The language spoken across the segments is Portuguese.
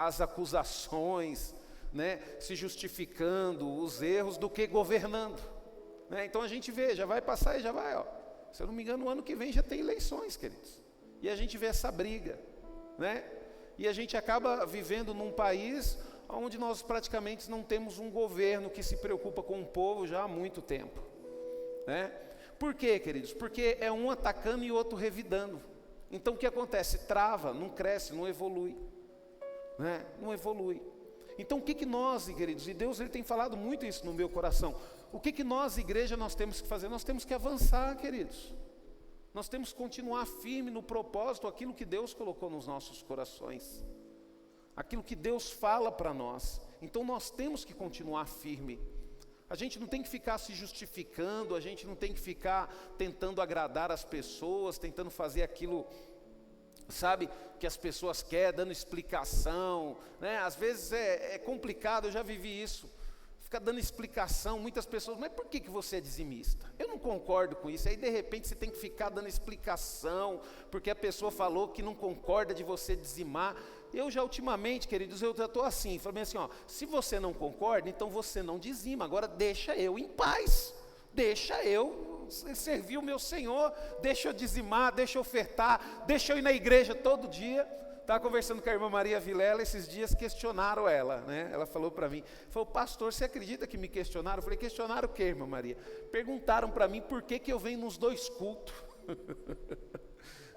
as acusações, né, se justificando os erros, do que governando, né? Então a gente vê, já vai passar e já vai, ó. Se eu não me engano, no ano que vem já tem eleições, queridos. E a gente vê essa briga, né? E a gente acaba vivendo num país onde nós praticamente não temos um governo que se preocupa com o povo já há muito tempo, né? Por quê, queridos? Porque é um atacando e o outro revidando. Então o que acontece? Trava, não cresce, não evolui, né? Não evolui. Então o que nós, queridos, e Deus ele tem falado muito isso no meu coração, o que nós, igreja, nós temos que fazer? Nós temos que avançar, queridos. Nós temos que continuar firme no propósito, aquilo que Deus colocou nos nossos corações, aquilo que Deus fala para nós. Então nós temos que continuar firme. A gente não tem que ficar se justificando, a gente não tem que ficar tentando agradar as pessoas, tentando fazer aquilo, sabe, que as pessoas querem, dando explicação, né? Às vezes é complicado, eu já vivi isso. Fica dando explicação, muitas pessoas, mas por que você é dizimista? Eu não concordo com isso. Aí de repente você tem que ficar dando explicação, porque a pessoa falou que não concorda de você dizimar. Eu já ultimamente, queridos, eu já estou assim, falei assim, ó, se você não concorda, então você não dizima, agora deixa eu em paz, deixa eu servir o meu Senhor, deixa eu dizimar, deixa eu ofertar, deixa eu ir na igreja todo dia. Estava conversando com a irmã Maria Vilela, esses dias questionaram ela, né? Ela falou para mim, falou, pastor, você acredita que me questionaram? Eu falei, questionaram o quê, irmã Maria? Perguntaram para mim por que eu venho nos 2 cultos.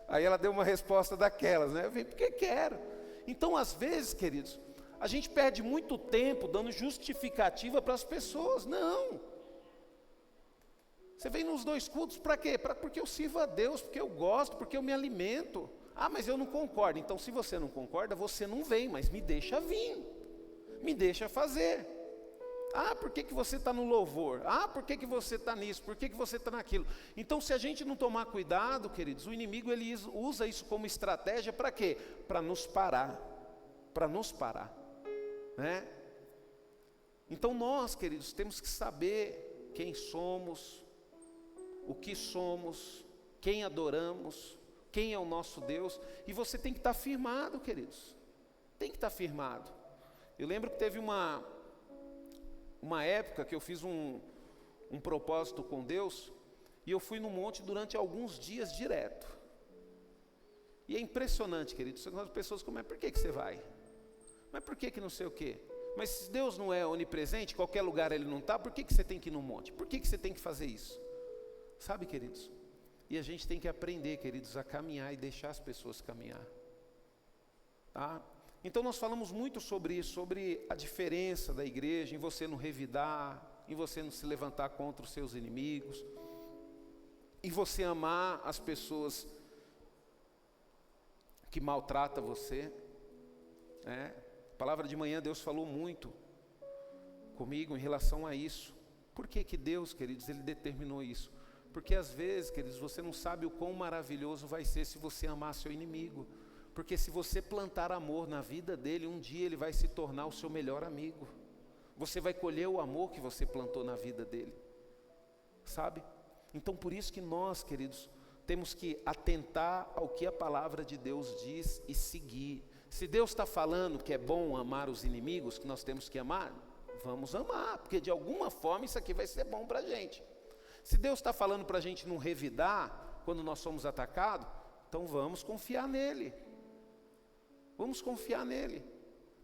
Aí ela deu uma resposta daquelas, né? Eu venho porque quero. Então, às vezes, queridos, a gente perde muito tempo dando justificativa para as pessoas. Não. Você vem nos 2 cultos para quê? Porque eu sirvo a Deus, porque eu gosto, porque eu me alimento. Ah, mas eu não concordo. Então, se você não concorda, você não vem, mas me deixa vir, me deixa fazer. Ah, por que você está no louvor? Ah, por que você está nisso? Por que você está naquilo? Então, se a gente não tomar cuidado, queridos, o inimigo ele usa isso como estratégia para quê? Para nos parar, né? Então nós, queridos, temos que saber quem somos, o que somos, quem adoramos, quem é o nosso Deus, e você tem que estar firmado, queridos, tem que estar firmado. Eu lembro que teve uma época que eu fiz um propósito com Deus, e eu fui no monte durante alguns dias direto, e é impressionante, queridos, as pessoas como por que você vai? Mas por que não sei o quê? Mas se Deus não é onipresente, qualquer lugar Ele não está, por que você tem que ir no monte? Por que você tem que fazer isso? Sabe, queridos? E a gente tem que aprender, queridos, a caminhar e deixar as pessoas caminhar, tá? Então nós falamos muito sobre isso, sobre a diferença da igreja, em você não revidar, em você não se levantar contra os seus inimigos, em você amar as pessoas que maltratam você, né? A palavra de manhã Deus falou muito comigo em relação a isso. Por que Deus, queridos, Ele determinou isso? Porque às vezes, queridos, você não sabe o quão maravilhoso vai ser se você amar seu inimigo. Porque se você plantar amor na vida dele, um dia ele vai se tornar o seu melhor amigo. Você vai colher o amor que você plantou na vida dele, sabe? Então por isso que nós, queridos, temos que atentar ao que a palavra de Deus diz e seguir. Se Deus está falando que é bom amar os inimigos, que nós temos que amar, vamos amar, porque de alguma forma isso aqui vai ser bom para a gente. Se Deus está falando para a gente não revidar quando nós somos atacados, então vamos confiar nele. Vamos confiar nele.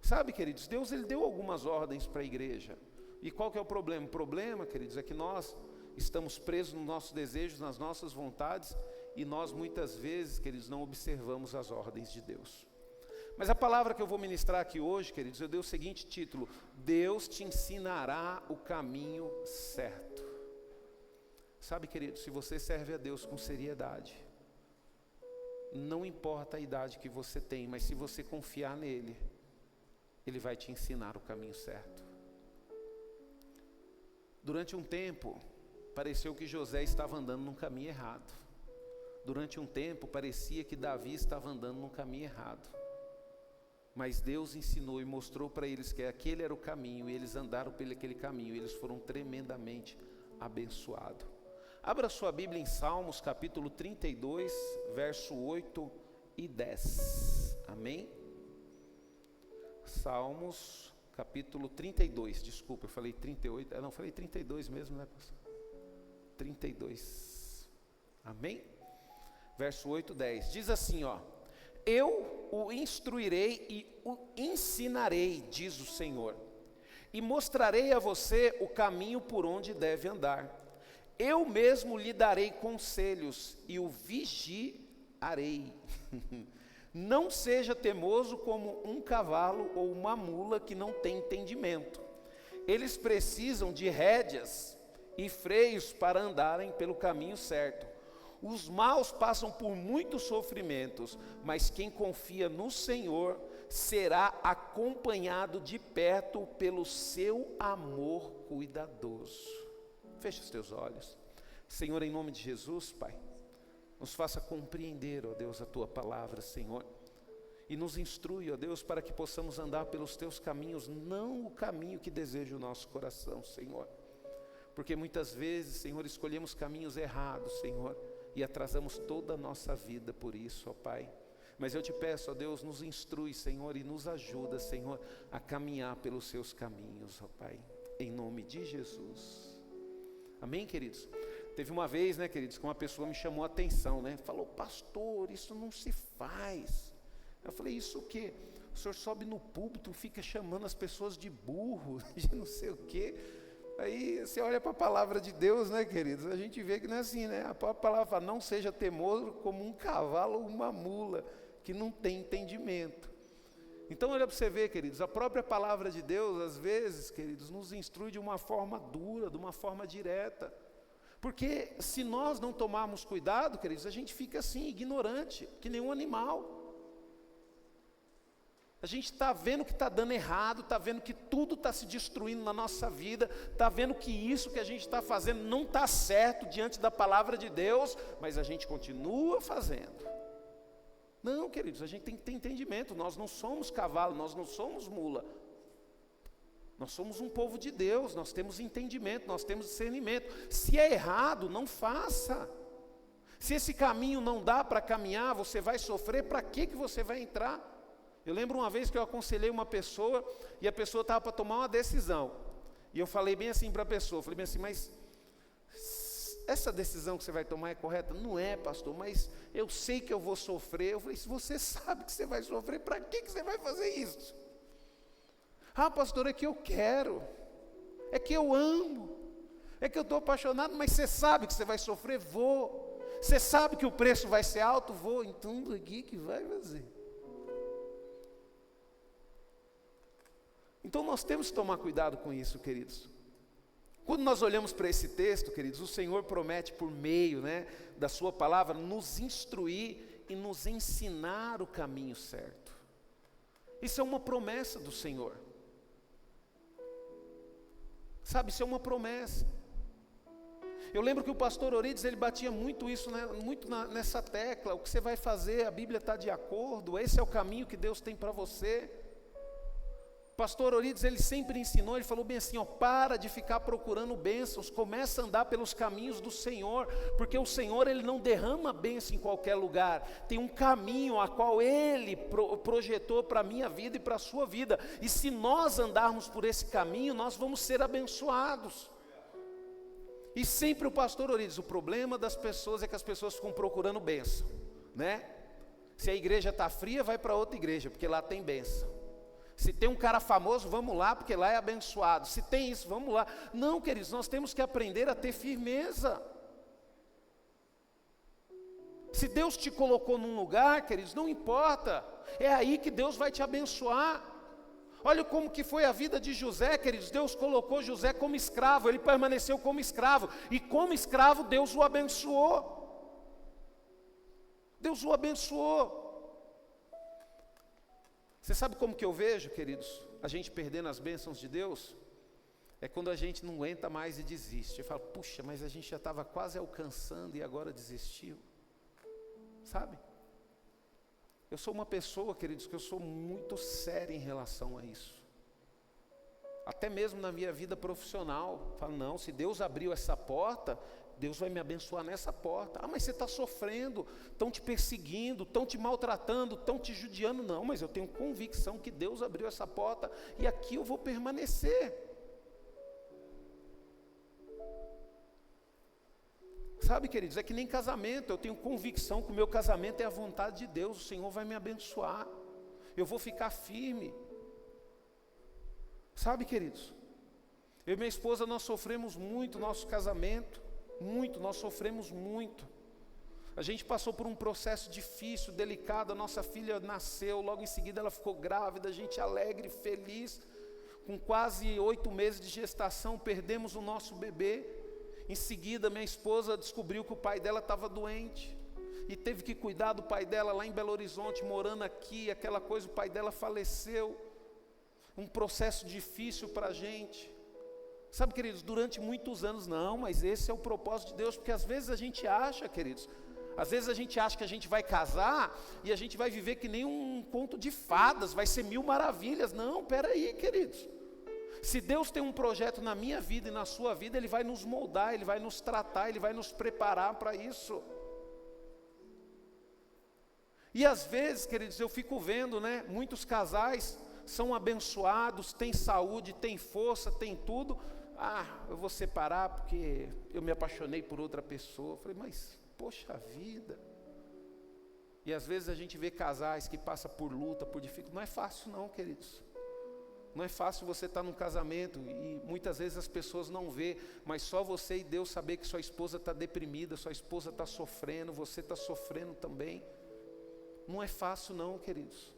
Sabe, queridos, Deus ele deu algumas ordens para a igreja. E qual que é o problema? O problema, queridos, é que nós estamos presos nos nossos desejos, nas nossas vontades, e nós muitas vezes, queridos, não observamos as ordens de Deus. Mas a palavra que eu vou ministrar aqui hoje, queridos, eu dei o seguinte título: Deus te ensinará o caminho certo. Sabe, queridos, se você serve a Deus com seriedade, não importa a idade que você tem, mas se você confiar nele, Ele vai te ensinar o caminho certo. Durante um tempo, pareceu que José estava andando num caminho errado. Durante um tempo, parecia que Davi estava andando num caminho errado. Mas Deus ensinou e mostrou para eles que aquele era o caminho, e eles andaram por aquele caminho, e eles foram tremendamente abençoados. Abra sua Bíblia em Salmos, capítulo 32, verso 8 e 10. Amém? Salmos, capítulo 32, desculpa, eu falei 38, não, falei 32 mesmo, né, pastor? 32, amém? Verso 8, 10, diz assim, ó: eu o instruirei e o ensinarei, diz o Senhor, e mostrarei a você o caminho por onde deve andar. Eu mesmo lhe darei conselhos e o vigiarei. Não seja teimoso como um cavalo ou uma mula que não tem entendimento. Eles precisam de rédeas e freios para andarem pelo caminho certo. Os maus passam por muitos sofrimentos, mas quem confia no Senhor será acompanhado de perto pelo seu amor cuidadoso. Feche os teus olhos. Senhor, em nome de Jesus, Pai, nos faça compreender, ó Deus, a Tua palavra, Senhor, e nos instrui, ó Deus, para que possamos andar pelos Teus caminhos, não o caminho que deseja o nosso coração, Senhor, porque muitas vezes, Senhor, escolhemos caminhos errados, Senhor, e atrasamos toda a nossa vida por isso, ó Pai. Mas eu te peço, ó Deus, nos instrui, Senhor, e nos ajuda, Senhor, a caminhar pelos Seus caminhos, ó Pai, em nome de Jesus. Amém, queridos? Teve uma vez, né, queridos, que uma pessoa me chamou a atenção, né? Falou: pastor, isso não se faz. Eu falei: isso o quê? O senhor sobe no púlpito, fica chamando as pessoas de burro, de não sei o quê. Aí você olha para a palavra de Deus, né, queridos? A gente vê que não é assim, né? A própria palavra fala: não seja teimoso como um cavalo ou uma mula, que não tem entendimento. Então olha para você ver, queridos, a própria palavra de Deus, às vezes, queridos, nos instrui de uma forma dura, de uma forma direta. Porque se nós não tomarmos cuidado, queridos, a gente fica assim, ignorante, que nem um animal. A gente está vendo que está dando errado, está vendo que tudo está se destruindo na nossa vida, está vendo que isso que a gente está fazendo não está certo diante da palavra de Deus, mas a gente continua fazendo. Não, queridos, a gente tem que ter entendimento. Nós não somos cavalo, nós não somos mula. Nós somos um povo de Deus, nós temos entendimento, nós temos discernimento. Se é errado, não faça. Se esse caminho não dá para caminhar, você vai sofrer, para que você vai entrar? Eu lembro uma vez que eu aconselhei uma pessoa, e a pessoa estava para tomar uma decisão. E eu falei bem assim para a pessoa, falei bem assim: mas essa decisão que você vai tomar é correta? Não é, pastor, mas eu sei que eu vou sofrer. Eu falei: se você sabe que você vai sofrer, para que você vai fazer isso? Ah, pastor, é que eu quero, é que eu amo, é que eu estou apaixonado, mas você sabe que você vai sofrer? Vou. Você sabe que o preço vai ser alto? Vou. Então, o que vai fazer? Então, nós temos que tomar cuidado com isso, queridos. Quando nós olhamos para esse texto, queridos, o Senhor promete, por meio, né, da sua palavra, nos instruir e nos ensinar o caminho certo. Isso é uma promessa do Senhor. Sabe, isso é uma promessa. Eu lembro que o pastor Orides, ele batia muito isso, né, nessa tecla: o que você vai fazer, a Bíblia está de acordo, esse é o caminho que Deus tem para você. O pastor Orides, ele sempre ensinou, ele falou bem assim, ó: para de ficar procurando bênçãos, começa a andar pelos caminhos do Senhor, porque o Senhor, ele não derrama bênção em qualquer lugar, tem um caminho a qual Ele projetou para a minha vida e para a sua vida, e se nós andarmos por esse caminho, nós vamos ser abençoados. E sempre o pastor Orides: o problema das pessoas é que as pessoas ficam procurando bênção, né? Se a igreja está fria, vai para outra igreja, porque lá tem bênção. Se tem um cara famoso, vamos lá, porque lá é abençoado. Se tem isso, vamos lá. Não, queridos, nós temos que aprender a ter firmeza. Se Deus te colocou num lugar, queridos, não importa, é aí que Deus vai te abençoar. Olha como que foi a vida de José, queridos. Deus colocou José como escravo, ele permaneceu como escravo, e como escravo Deus o abençoou. Deus o abençoou. Você sabe como que eu vejo, queridos, a gente perdendo as bênçãos de Deus? É quando a gente não aguenta mais e desiste. Eu falo: puxa, mas a gente já estava quase alcançando e agora desistiu. Sabe? Eu sou uma pessoa, queridos, que eu sou muito séria em relação a isso. Até mesmo na minha vida profissional. Eu falo: não, se Deus abriu essa porta, Deus vai me abençoar nessa porta. Ah, mas você está sofrendo, estão te perseguindo, estão te maltratando, estão te judiando. Não, mas eu tenho convicção que Deus abriu essa porta e aqui eu vou permanecer. Sabe, queridos, é que nem casamento. Eu tenho convicção que o meu casamento é a vontade de Deus. O Senhor vai me abençoar, eu vou ficar firme. Sabe, queridos, eu e minha esposa, nós sofremos muito nosso casamento, muito, nós sofremos muito. A gente passou por um processo difícil, delicado. A nossa filha nasceu, logo em seguida ela ficou grávida. A gente alegre, feliz, com quase 8 meses de gestação, perdemos o nosso bebê. Em seguida, minha esposa descobriu que o pai dela estava doente e teve que cuidar do pai dela lá em Belo Horizonte, morando aqui, aquela coisa, o pai dela faleceu. Um processo difícil para a gente. Sabe, queridos, durante muitos anos, não, mas esse é o propósito de Deus, porque às vezes a gente acha, queridos, às vezes a gente acha que a gente vai casar e a gente vai viver que nem um conto de fadas, vai ser 1000 maravilhas. Não, peraí, queridos. Se Deus tem um projeto na minha vida e na sua vida, Ele vai nos moldar, Ele vai nos tratar, Ele vai nos preparar para isso. E às vezes, queridos, eu fico vendo, né, muitos casais são abençoados, têm saúde, têm força, têm tudo. Ah, eu vou separar porque eu me apaixonei por outra pessoa. Eu falei, mas poxa vida. E às vezes a gente vê casais que passam por luta, por dificuldade. Não é fácil não, queridos. Não é fácil você estar num casamento e muitas vezes as pessoas não vê, mas só você e Deus saber que sua esposa está deprimida, sua esposa está sofrendo, você está sofrendo também. Não é fácil não, queridos.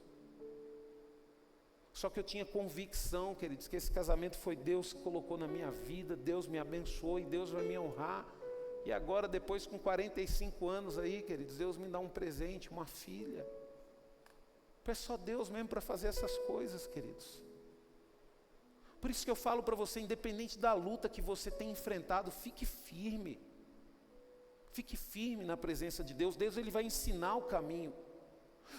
Só que eu tinha convicção, queridos, que esse casamento foi Deus que colocou na minha vida, Deus me abençoou e Deus vai me honrar. E agora, depois com 45 anos aí, queridos, Deus me dá um presente, uma filha. É só Deus mesmo para fazer essas coisas, queridos. Por isso que eu falo para você, independente da luta que você tem enfrentado, fique firme. Fique firme na presença de Deus. Deus, Ele vai ensinar o caminho.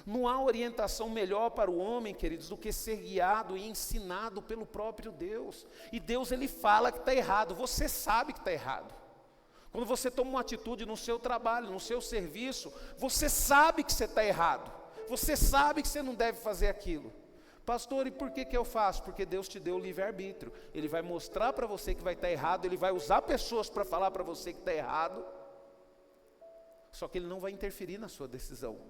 Não há orientação melhor para o homem, queridos, do que ser guiado e ensinado pelo próprio Deus. E Deus, Ele fala que está errado, você sabe que está errado. Quando você toma uma atitude no seu trabalho, no seu serviço, você sabe que você está errado. Você sabe que você não deve fazer aquilo. Pastor, e por que eu faço? Porque Deus te deu o livre-arbítrio. Ele vai mostrar para você que vai estar errado, Ele vai usar pessoas para falar para você que está errado. Só que Ele não vai interferir na sua decisão.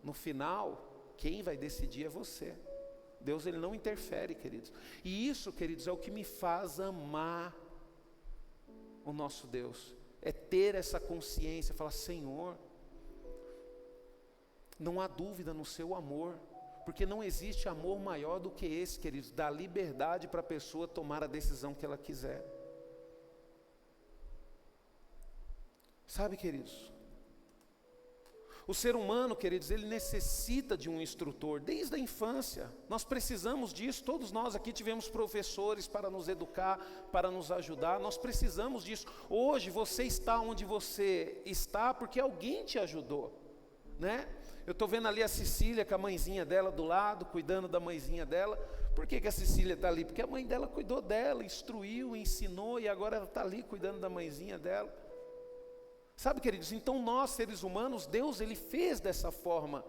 No final, quem vai decidir é você. Deus, Ele não interfere, queridos. E isso, queridos, é o que me faz amar o nosso Deus. É ter essa consciência, falar, Senhor, não há dúvida no seu amor. Porque não existe amor maior do que esse, queridos, dar liberdade para a pessoa tomar a decisão que ela quiser. Sabe, queridos, o ser humano, queridos, ele necessita de um instrutor desde a infância. Nós precisamos disso, todos nós aqui tivemos professores para nos educar, para nos ajudar, nós precisamos disso. Hoje você está onde você está porque alguém te ajudou, né? Eu estou vendo ali a Cecília com a mãezinha dela do lado, cuidando da mãezinha dela. Por que a Cecília está ali? Porque a mãe dela cuidou dela, instruiu, ensinou e agora ela está ali cuidando da mãezinha dela. Sabe, queridos, então nós seres humanos, Deus, Ele fez dessa forma,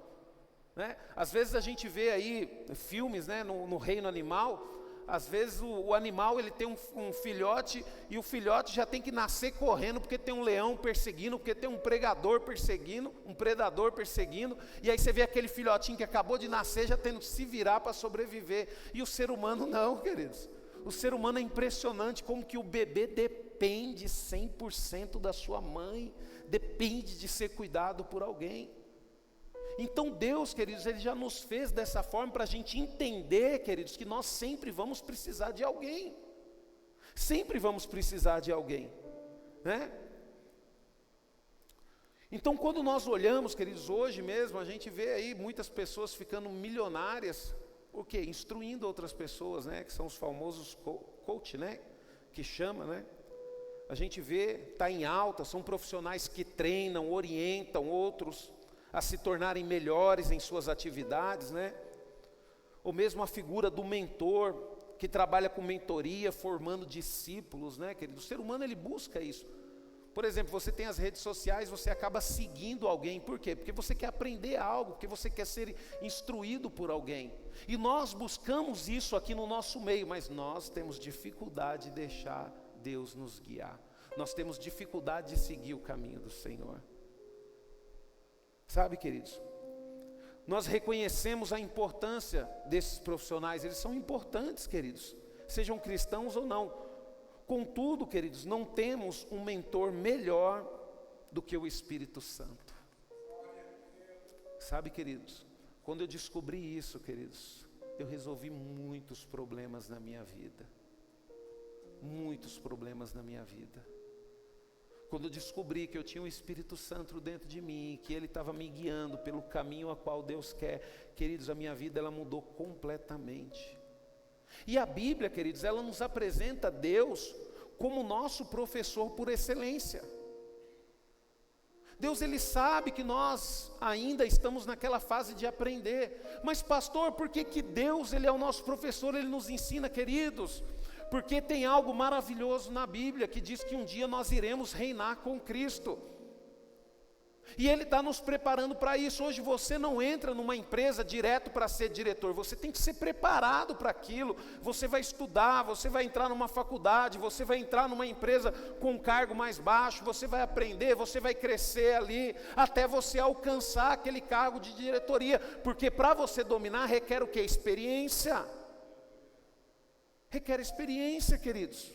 né? Às vezes a gente vê aí filmes, né, no reino animal. Às vezes o animal, ele tem um filhote e o filhote já tem que nascer correndo porque tem um leão perseguindo, porque tem um predador perseguindo, e aí você vê aquele filhotinho que acabou de nascer já tendo que se virar para sobreviver. E o ser humano não, queridos. O ser humano é impressionante como que o bebê depende 100% da sua mãe, depende de ser cuidado por alguém. Então Deus, queridos, Ele já nos fez dessa forma para a gente entender, queridos, que nós sempre vamos precisar de alguém. Sempre vamos precisar de alguém, né? Então quando nós olhamos, queridos, hoje mesmo a gente vê aí muitas pessoas ficando milionárias, o quê? Instruindo outras pessoas, né? Que são os famosos coach, né? Que chama, né? A gente vê, está em alta, são profissionais que treinam, orientam outros a se tornarem melhores em suas atividades, né? Ou mesmo a figura do mentor, que trabalha com mentoria, formando discípulos, né, querido? O ser humano, ele busca isso. Por exemplo, você tem as redes sociais, você acaba seguindo alguém. Por quê? Porque você quer aprender algo, porque você quer ser instruído por alguém. E nós buscamos isso aqui no nosso meio, mas nós temos dificuldade de deixar Deus nos guiar. Nós temos dificuldade de seguir o caminho do Senhor. Sabe, queridos? Nós reconhecemos a importância desses profissionais, eles são importantes, queridos, sejam cristãos ou não. Contudo, queridos, não temos um mentor melhor do que o Espírito Santo. Sabe, queridos, quando eu descobri isso, queridos, eu resolvi muitos problemas na minha vida. Muitos problemas na minha vida. Quando eu descobri que eu tinha o Espírito Santo dentro de mim, que Ele estava me guiando pelo caminho a qual Deus quer, queridos, a minha vida ela mudou completamente. E a Bíblia, queridos, ela nos apresenta Deus como nosso professor por excelência. Deus, Ele sabe que nós ainda estamos naquela fase de aprender. Mas pastor, por que Deus, Ele é o nosso professor, Ele nos ensina, queridos? Porque tem algo maravilhoso na Bíblia, que diz que um dia nós iremos reinar com Cristo. E Ele está nos preparando para isso. Hoje você não entra numa empresa direto para ser diretor, você tem que ser preparado para aquilo. Você vai estudar, você vai entrar numa faculdade, você vai entrar numa empresa com um cargo mais baixo, você vai aprender, você vai crescer ali, até você alcançar aquele cargo de diretoria, porque para você dominar requer o quê? Experiência. Requer experiência, queridos.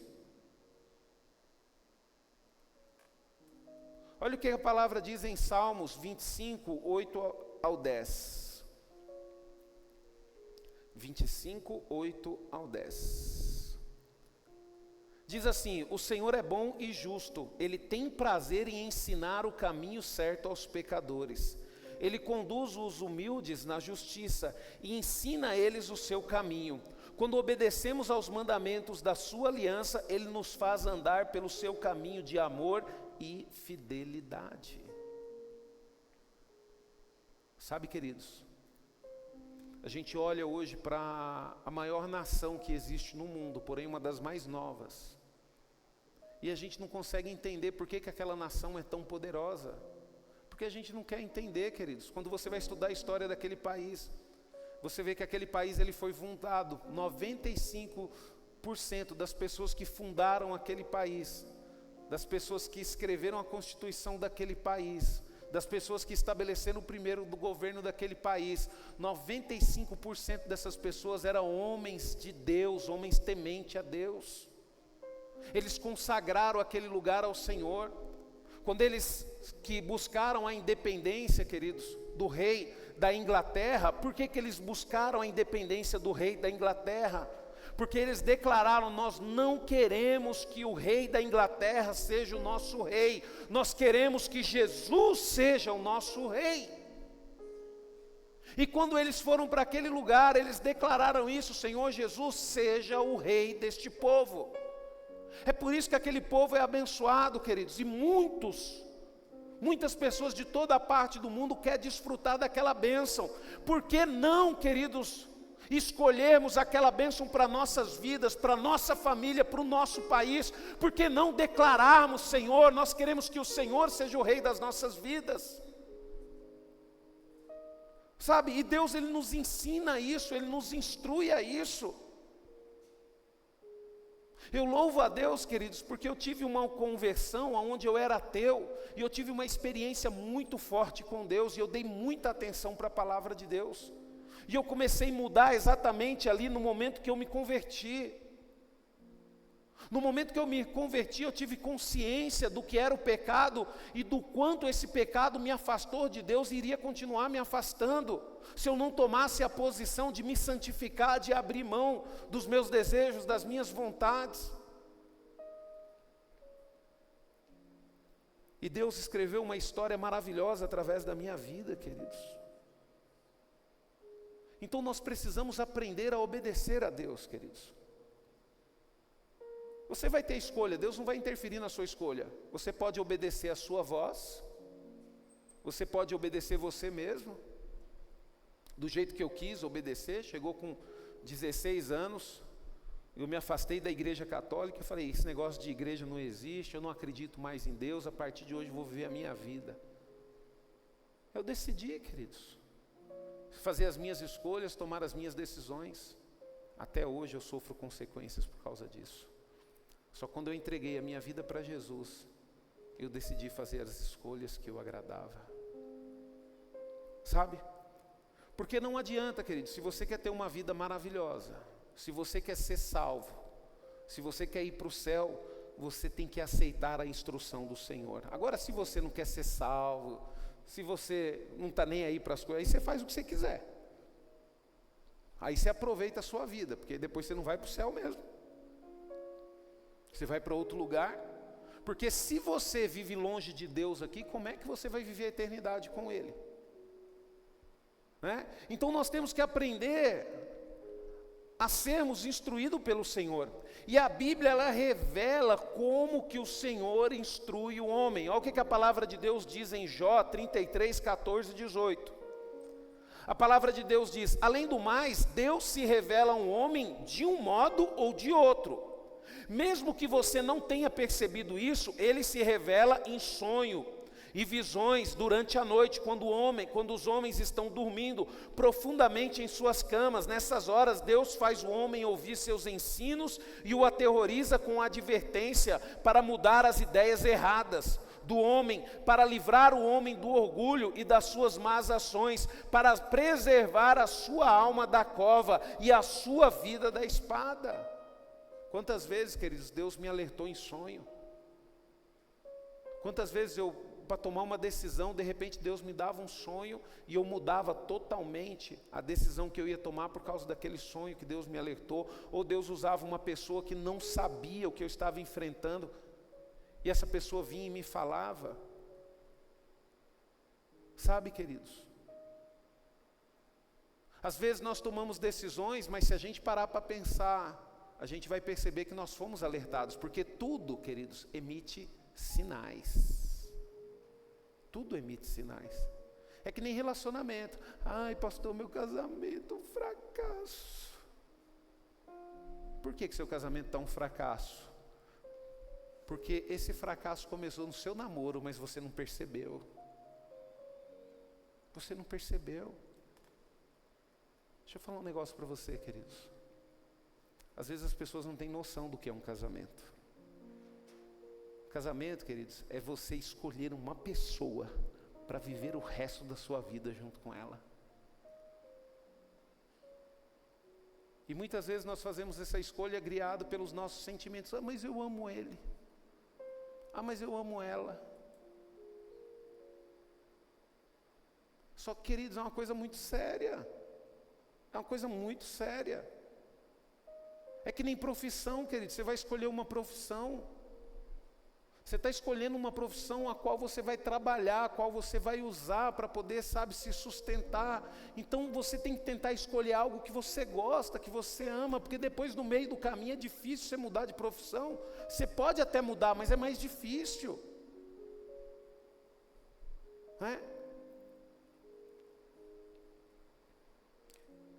Olha o que a palavra diz em Salmos 25, 8 ao 10. 25, 8 ao 10. Diz assim: o Senhor é bom e justo, Ele tem prazer em ensinar o caminho certo aos pecadores. Ele conduz os humildes na justiça e ensina a eles o seu caminho. Quando obedecemos aos mandamentos da sua aliança, Ele nos faz andar pelo seu caminho de amor e fidelidade. Sabe, queridos, a gente olha hoje para a maior nação que existe no mundo, porém uma das mais novas, e a gente não consegue entender por que aquela nação é tão poderosa, porque a gente não quer entender, queridos. Quando você vai estudar a história daquele país, você vê que aquele país ele foi fundado, 95% das pessoas que fundaram aquele país, das pessoas que escreveram a Constituição daquele país, das pessoas que estabeleceram o primeiro do governo daquele país, 95% dessas pessoas eram homens de Deus, homens tementes a Deus. Eles consagraram aquele lugar ao Senhor. Quando eles que buscaram a independência, queridos, do rei da Inglaterra, por que eles buscaram a independência do rei da Inglaterra? Porque eles declararam: nós não queremos que o rei da Inglaterra seja o nosso rei, nós queremos que Jesus seja o nosso rei. E quando eles foram para aquele lugar, eles declararam isso: Senhor Jesus, seja o rei deste povo. É por isso que aquele povo é abençoado, queridos, e muitas pessoas de toda a parte do mundo querem desfrutar daquela bênção. Por que não, queridos, escolhermos aquela bênção para nossas vidas, para nossa família, para o nosso país? Por que não declararmos: Senhor, nós queremos que o Senhor seja o rei das nossas vidas? Sabe, e Deus Ele nos ensina isso, Ele nos instrui a isso. Eu louvo a Deus, queridos, porque eu tive uma conversão onde eu era ateu, e eu tive uma experiência muito forte com Deus, e eu dei muita atenção para a palavra de Deus, e eu comecei a mudar exatamente ali no momento que eu me converti. No momento que eu me converti, eu tive consciência do que era o pecado, e do quanto esse pecado me afastou de Deus, e iria continuar me afastando, se eu não tomasse a posição de me santificar, de abrir mão dos meus desejos, das minhas vontades. E Deus escreveu uma história maravilhosa através da minha vida, queridos. Então nós precisamos aprender a obedecer a Deus, queridos. Você vai ter escolha, Deus não vai interferir na sua escolha. Você pode obedecer a sua voz, você pode obedecer você mesmo, do jeito que eu quis obedecer. Chegou com 16 anos, Eu me afastei da igreja católica e falei, esse negócio de igreja não existe, eu não acredito mais em Deus, a partir de hoje eu vou viver a minha vida. Eu decidi, queridos, fazer as minhas escolhas, tomar as minhas decisões. Até hoje eu sofro consequências por causa disso. Só quando eu entreguei a minha vida para Jesus, eu decidi fazer as escolhas que eu agradava. Sabe? Porque não adianta, querido, se você quer ter uma vida maravilhosa, se você quer ser salvo, se você quer ir para o céu, você tem que aceitar a instrução do Senhor. Agora, se você não quer ser salvo, se você não está nem aí para as coisas, aí você faz o que você quiser. Aí você aproveita a sua vida, porque depois você não vai para o céu mesmo. Você vai para outro lugar, porque se você vive longe de Deus aqui, como é que você vai viver a eternidade com Ele? Né? Então nós temos que aprender a sermos instruídos pelo Senhor. E a Bíblia, ela revela como que o Senhor instrui o homem. Olha o que a palavra de Deus diz em Jó 33, 14 e 18. A palavra de Deus diz: além do mais, Deus se revela a um homem de um modo ou de outro. Mesmo que você não tenha percebido isso, Ele se revela em sonho e visões durante a noite, quando os homens estão dormindo profundamente em suas camas. Nessas horas, Deus faz o homem ouvir seus ensinos e o aterroriza com advertência para mudar as ideias erradas do homem, para livrar o homem do orgulho e das suas más ações, para preservar a sua alma da cova e a sua vida da espada. Quantas vezes, queridos, Deus me alertou em sonho? Quantas vezes para tomar uma decisão, de repente Deus me dava um sonho e eu mudava totalmente a decisão que eu ia tomar por causa daquele sonho que Deus me alertou, ou Deus usava uma pessoa que não sabia o que eu estava enfrentando, e essa pessoa vinha e me falava. Sabe, queridos, às vezes nós tomamos decisões, mas se a gente parar para pensar, a gente vai perceber que nós fomos alertados, porque tudo, queridos, emite sinais. Tudo emite sinais. É que nem relacionamento. Ai, pastor, meu casamento é um fracasso. Por que seu casamento está um fracasso? Porque esse fracasso começou no seu namoro, mas você não percebeu. Você não percebeu. Deixa eu falar um negócio para você, queridos. Às vezes as pessoas não têm noção do que é um casamento. Casamento, queridos, é você escolher uma pessoa para viver o resto da sua vida junto com ela. E muitas vezes nós fazemos essa escolha guiado pelos nossos sentimentos. Ah, mas eu amo ele. Ah, mas eu amo ela. Só que, queridos, é uma coisa muito séria. É uma coisa muito séria. É que nem profissão, queridos. Você vai escolher uma profissão. Você está escolhendo uma profissão a qual você vai trabalhar, a qual você vai usar para poder, sabe, se sustentar. Então você tem que tentar escolher algo que você gosta, que você ama, porque depois no meio do caminho é difícil você mudar de profissão. Você pode até mudar, mas é mais difícil. Né?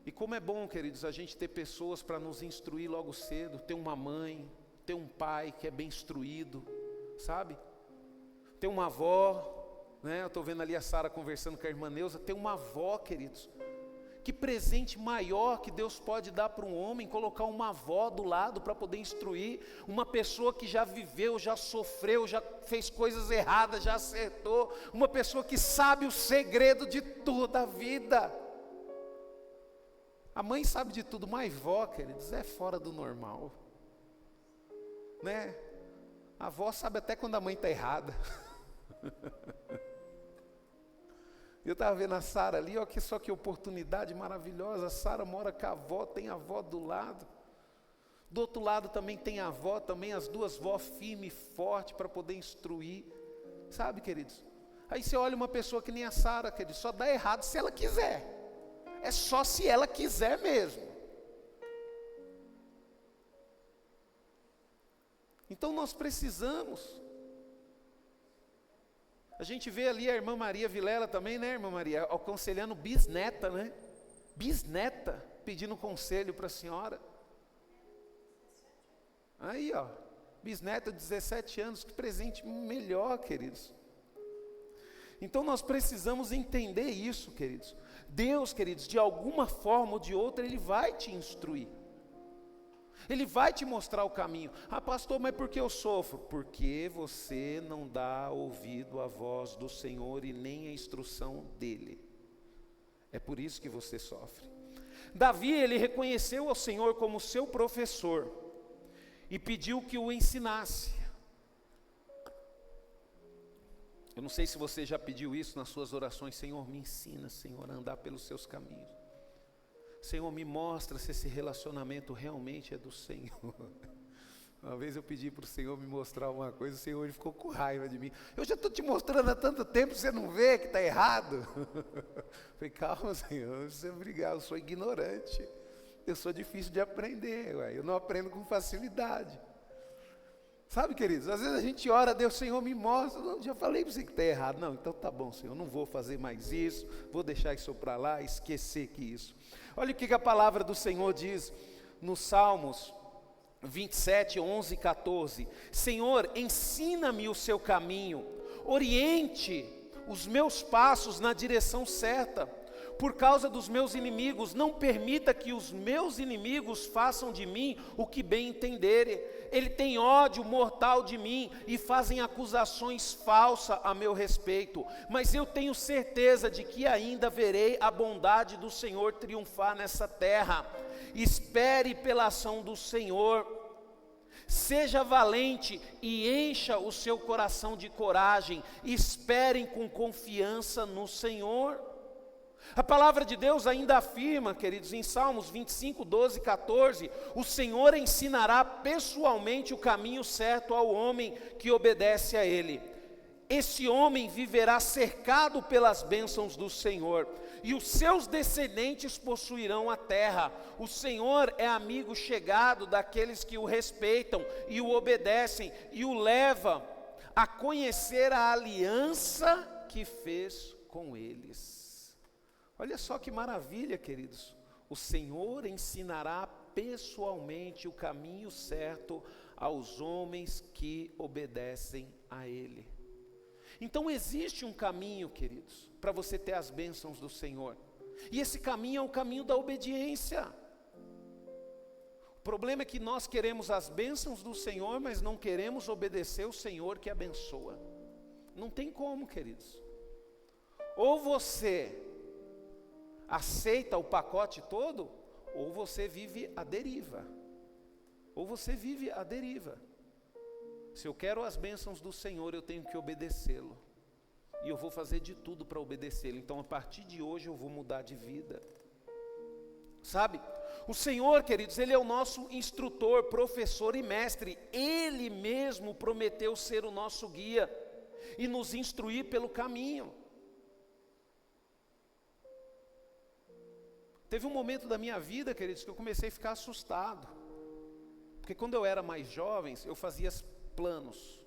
E como é bom, queridos, a gente ter pessoas para nos instruir logo cedo, ter uma mãe, ter um pai que é bem instruído, sabe? Ter uma avó, né? Eu estou vendo ali a Sara conversando com a irmã Neuza. Ter uma avó, queridos. Que presente maior que Deus pode dar para um homem, colocar uma avó do lado para poder instruir, uma pessoa que já viveu, já sofreu, já fez coisas erradas, já acertou, uma pessoa que sabe o segredo de tudo da vida. A mãe sabe de tudo, mas vó, queridos, é fora do normal, né? A avó sabe até quando a mãe está errada. Eu estava vendo a Sara ali, ó, só que oportunidade maravilhosa. A Sara mora com a avó, tem a avó do lado. Do outro lado também tem a avó, também as duas vós firme e forte para poder instruir. Sabe, queridos? Aí você olha uma pessoa que nem a Sara, queridos, só dá errado se ela quiser. É só se ela quiser mesmo. Então nós precisamos. A gente vê ali a irmã Maria Vilela também, né, irmã Maria? Aconselhando bisneta, né? Bisneta, pedindo conselho para a senhora. Aí, ó, bisneto de 17 anos, que presente melhor, queridos. Então nós precisamos entender isso, queridos. Deus, queridos, de alguma forma ou de outra, Ele vai te instruir. Ele vai te mostrar o caminho. Ah, pastor, mas por que eu sofro? Porque você não dá ouvido à voz do Senhor e nem à instrução dEle. É por isso que você sofre. Davi, ele reconheceu ao Senhor como seu professor e pediu que o ensinasse. Eu não sei se você já pediu isso nas suas orações. Senhor, me ensina, Senhor, a andar pelos seus caminhos. Senhor, me mostra se esse relacionamento realmente é do Senhor. Uma vez eu pedi para o Senhor me mostrar uma coisa, o Senhor ele ficou com raiva de mim. Eu já estou te mostrando há tanto tempo, você não vê que está errado? Falei, calma, Senhor, não precisa brigar, eu sou ignorante. Eu sou difícil de aprender, eu não aprendo com facilidade. Sabe, queridos, às vezes a gente ora, Deus, Senhor, me mostra. Não, já falei para você que está errado. Não, então tá bom, Senhor, não vou fazer mais isso, vou deixar isso para lá, esquecer que isso. Olha o que a palavra do Senhor diz nos Salmos 27, 11 e 14. Senhor, ensina-me o seu caminho, oriente os meus passos na direção certa. Por causa dos meus inimigos, não permita que os meus inimigos façam de mim o que bem entenderem. Ele tem ódio mortal de mim e fazem acusações falsas a meu respeito. Mas eu tenho certeza de que ainda verei a bondade do Senhor triunfar nessa terra. Espere pela ação do Senhor. Seja valente e encha o seu coração de coragem. Esperem com confiança no Senhor. A palavra de Deus ainda afirma, queridos, em Salmos 25, 12 e 14, o Senhor ensinará pessoalmente o caminho certo ao homem que obedece a Ele. Esse homem viverá cercado pelas bênçãos do Senhor, e os seus descendentes possuirão a terra. O Senhor é amigo chegado daqueles que o respeitam e o obedecem, e o leva a conhecer a aliança que fez com eles. Olha só que maravilha, queridos. O Senhor ensinará pessoalmente o caminho certo aos homens que obedecem a Ele. Então existe um caminho, queridos, para você ter as bênçãos do Senhor. E esse caminho é o caminho da obediência. O problema é que nós queremos as bênçãos do Senhor, mas não queremos obedecer o Senhor que abençoa. Não tem como, queridos. Ou você aceita o pacote todo, ou você vive a deriva. Ou você vive a deriva. Se eu quero as bênçãos do Senhor, eu tenho que obedecê-lo. E eu vou fazer de tudo para obedecê-lo. Então, a partir de hoje, eu vou mudar de vida. Sabe? O Senhor, queridos, Ele é o nosso instrutor, professor e mestre. Ele mesmo prometeu ser o nosso guia e nos instruir pelo caminho. Teve um momento da minha vida, queridos, que eu comecei a ficar assustado. Porque quando eu era mais jovem, eu fazia planos.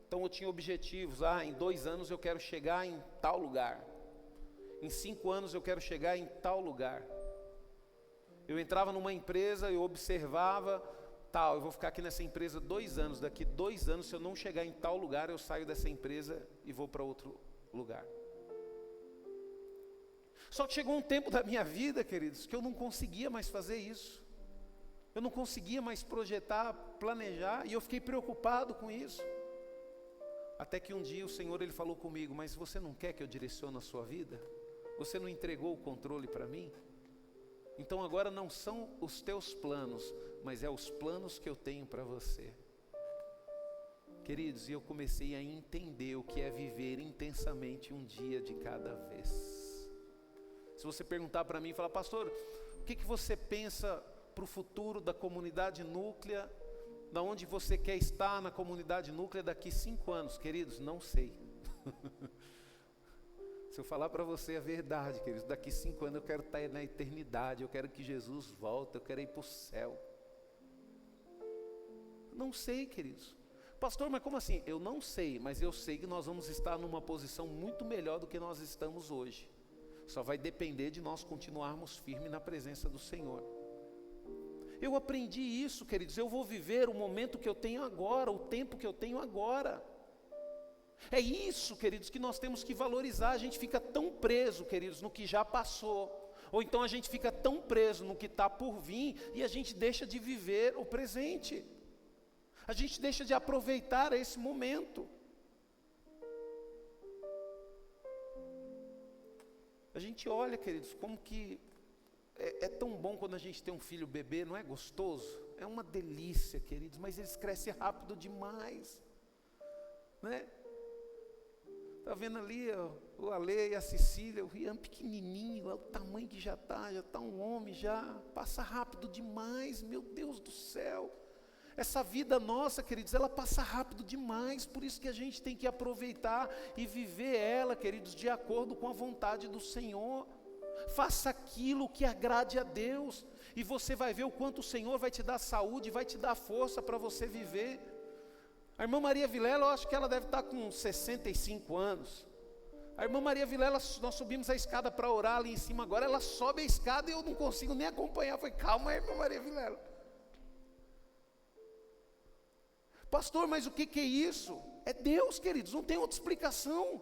Então eu tinha objetivos. Em 2 anos eu quero chegar em tal lugar. Em 5 anos eu quero chegar em tal lugar. Eu entrava numa empresa, eu observava, eu vou ficar aqui nessa empresa 2 anos. Daqui 2 anos, se eu não chegar em tal lugar, eu saio dessa empresa e vou para outro lugar. Só que chegou um tempo da minha vida, queridos, que eu não conseguia mais fazer isso. Eu não conseguia mais projetar, planejar, e eu fiquei preocupado com isso. Até que um dia o Senhor ele falou comigo, mas você não quer que eu direcione a sua vida? Você não entregou o controle para mim? Então agora não são os teus planos, mas é os planos que eu tenho para você. Queridos, e eu comecei a entender o que é viver intensamente um dia de cada vez. Se você perguntar para mim e falar, pastor, o que você pensa para o futuro da comunidade núclea, da onde você quer estar na comunidade núclea daqui 5 anos? Queridos, não sei. Se eu falar para você a verdade, queridos, daqui 5 anos eu quero estar na eternidade, eu quero que Jesus volte, eu quero ir para o céu. Não sei, queridos. Pastor, mas como assim? Eu não sei, mas eu sei que nós vamos estar numa posição muito melhor do que nós estamos hoje. Só vai depender de nós continuarmos firmes na presença do Senhor. Eu aprendi isso, queridos. Eu vou viver o momento que eu tenho agora, o tempo que eu tenho agora. É isso, queridos, que nós temos que valorizar. A gente fica tão preso, queridos, no que já passou. Ou então a gente fica tão preso no que está por vir e a gente deixa de viver o presente. A gente deixa de aproveitar esse momento. A gente olha, queridos, como que é tão bom quando a gente tem um filho bebê, não é gostoso? É uma delícia, queridos, mas eles crescem rápido demais, né? Está vendo ali ó, o Ale e a Cecília, o Rian pequenininho, olha o tamanho que já está um homem, já passa rápido demais, meu Deus do céu. Essa vida nossa, queridos, ela passa rápido demais, por isso que a gente tem que aproveitar e viver ela, queridos, de acordo com a vontade do Senhor. Faça aquilo que agrade a Deus, e você vai ver o quanto o Senhor vai te dar saúde, vai te dar força para você viver. A irmã Maria Vilela, eu acho que ela deve estar com 65 anos. A irmã Maria Vilela, nós subimos a escada para orar ali em cima agora, ela sobe a escada e eu não consigo nem acompanhar. Eu falei, calma aí, irmã Maria Vilela. Pastor, mas o que é isso? É Deus, queridos, não tem outra explicação.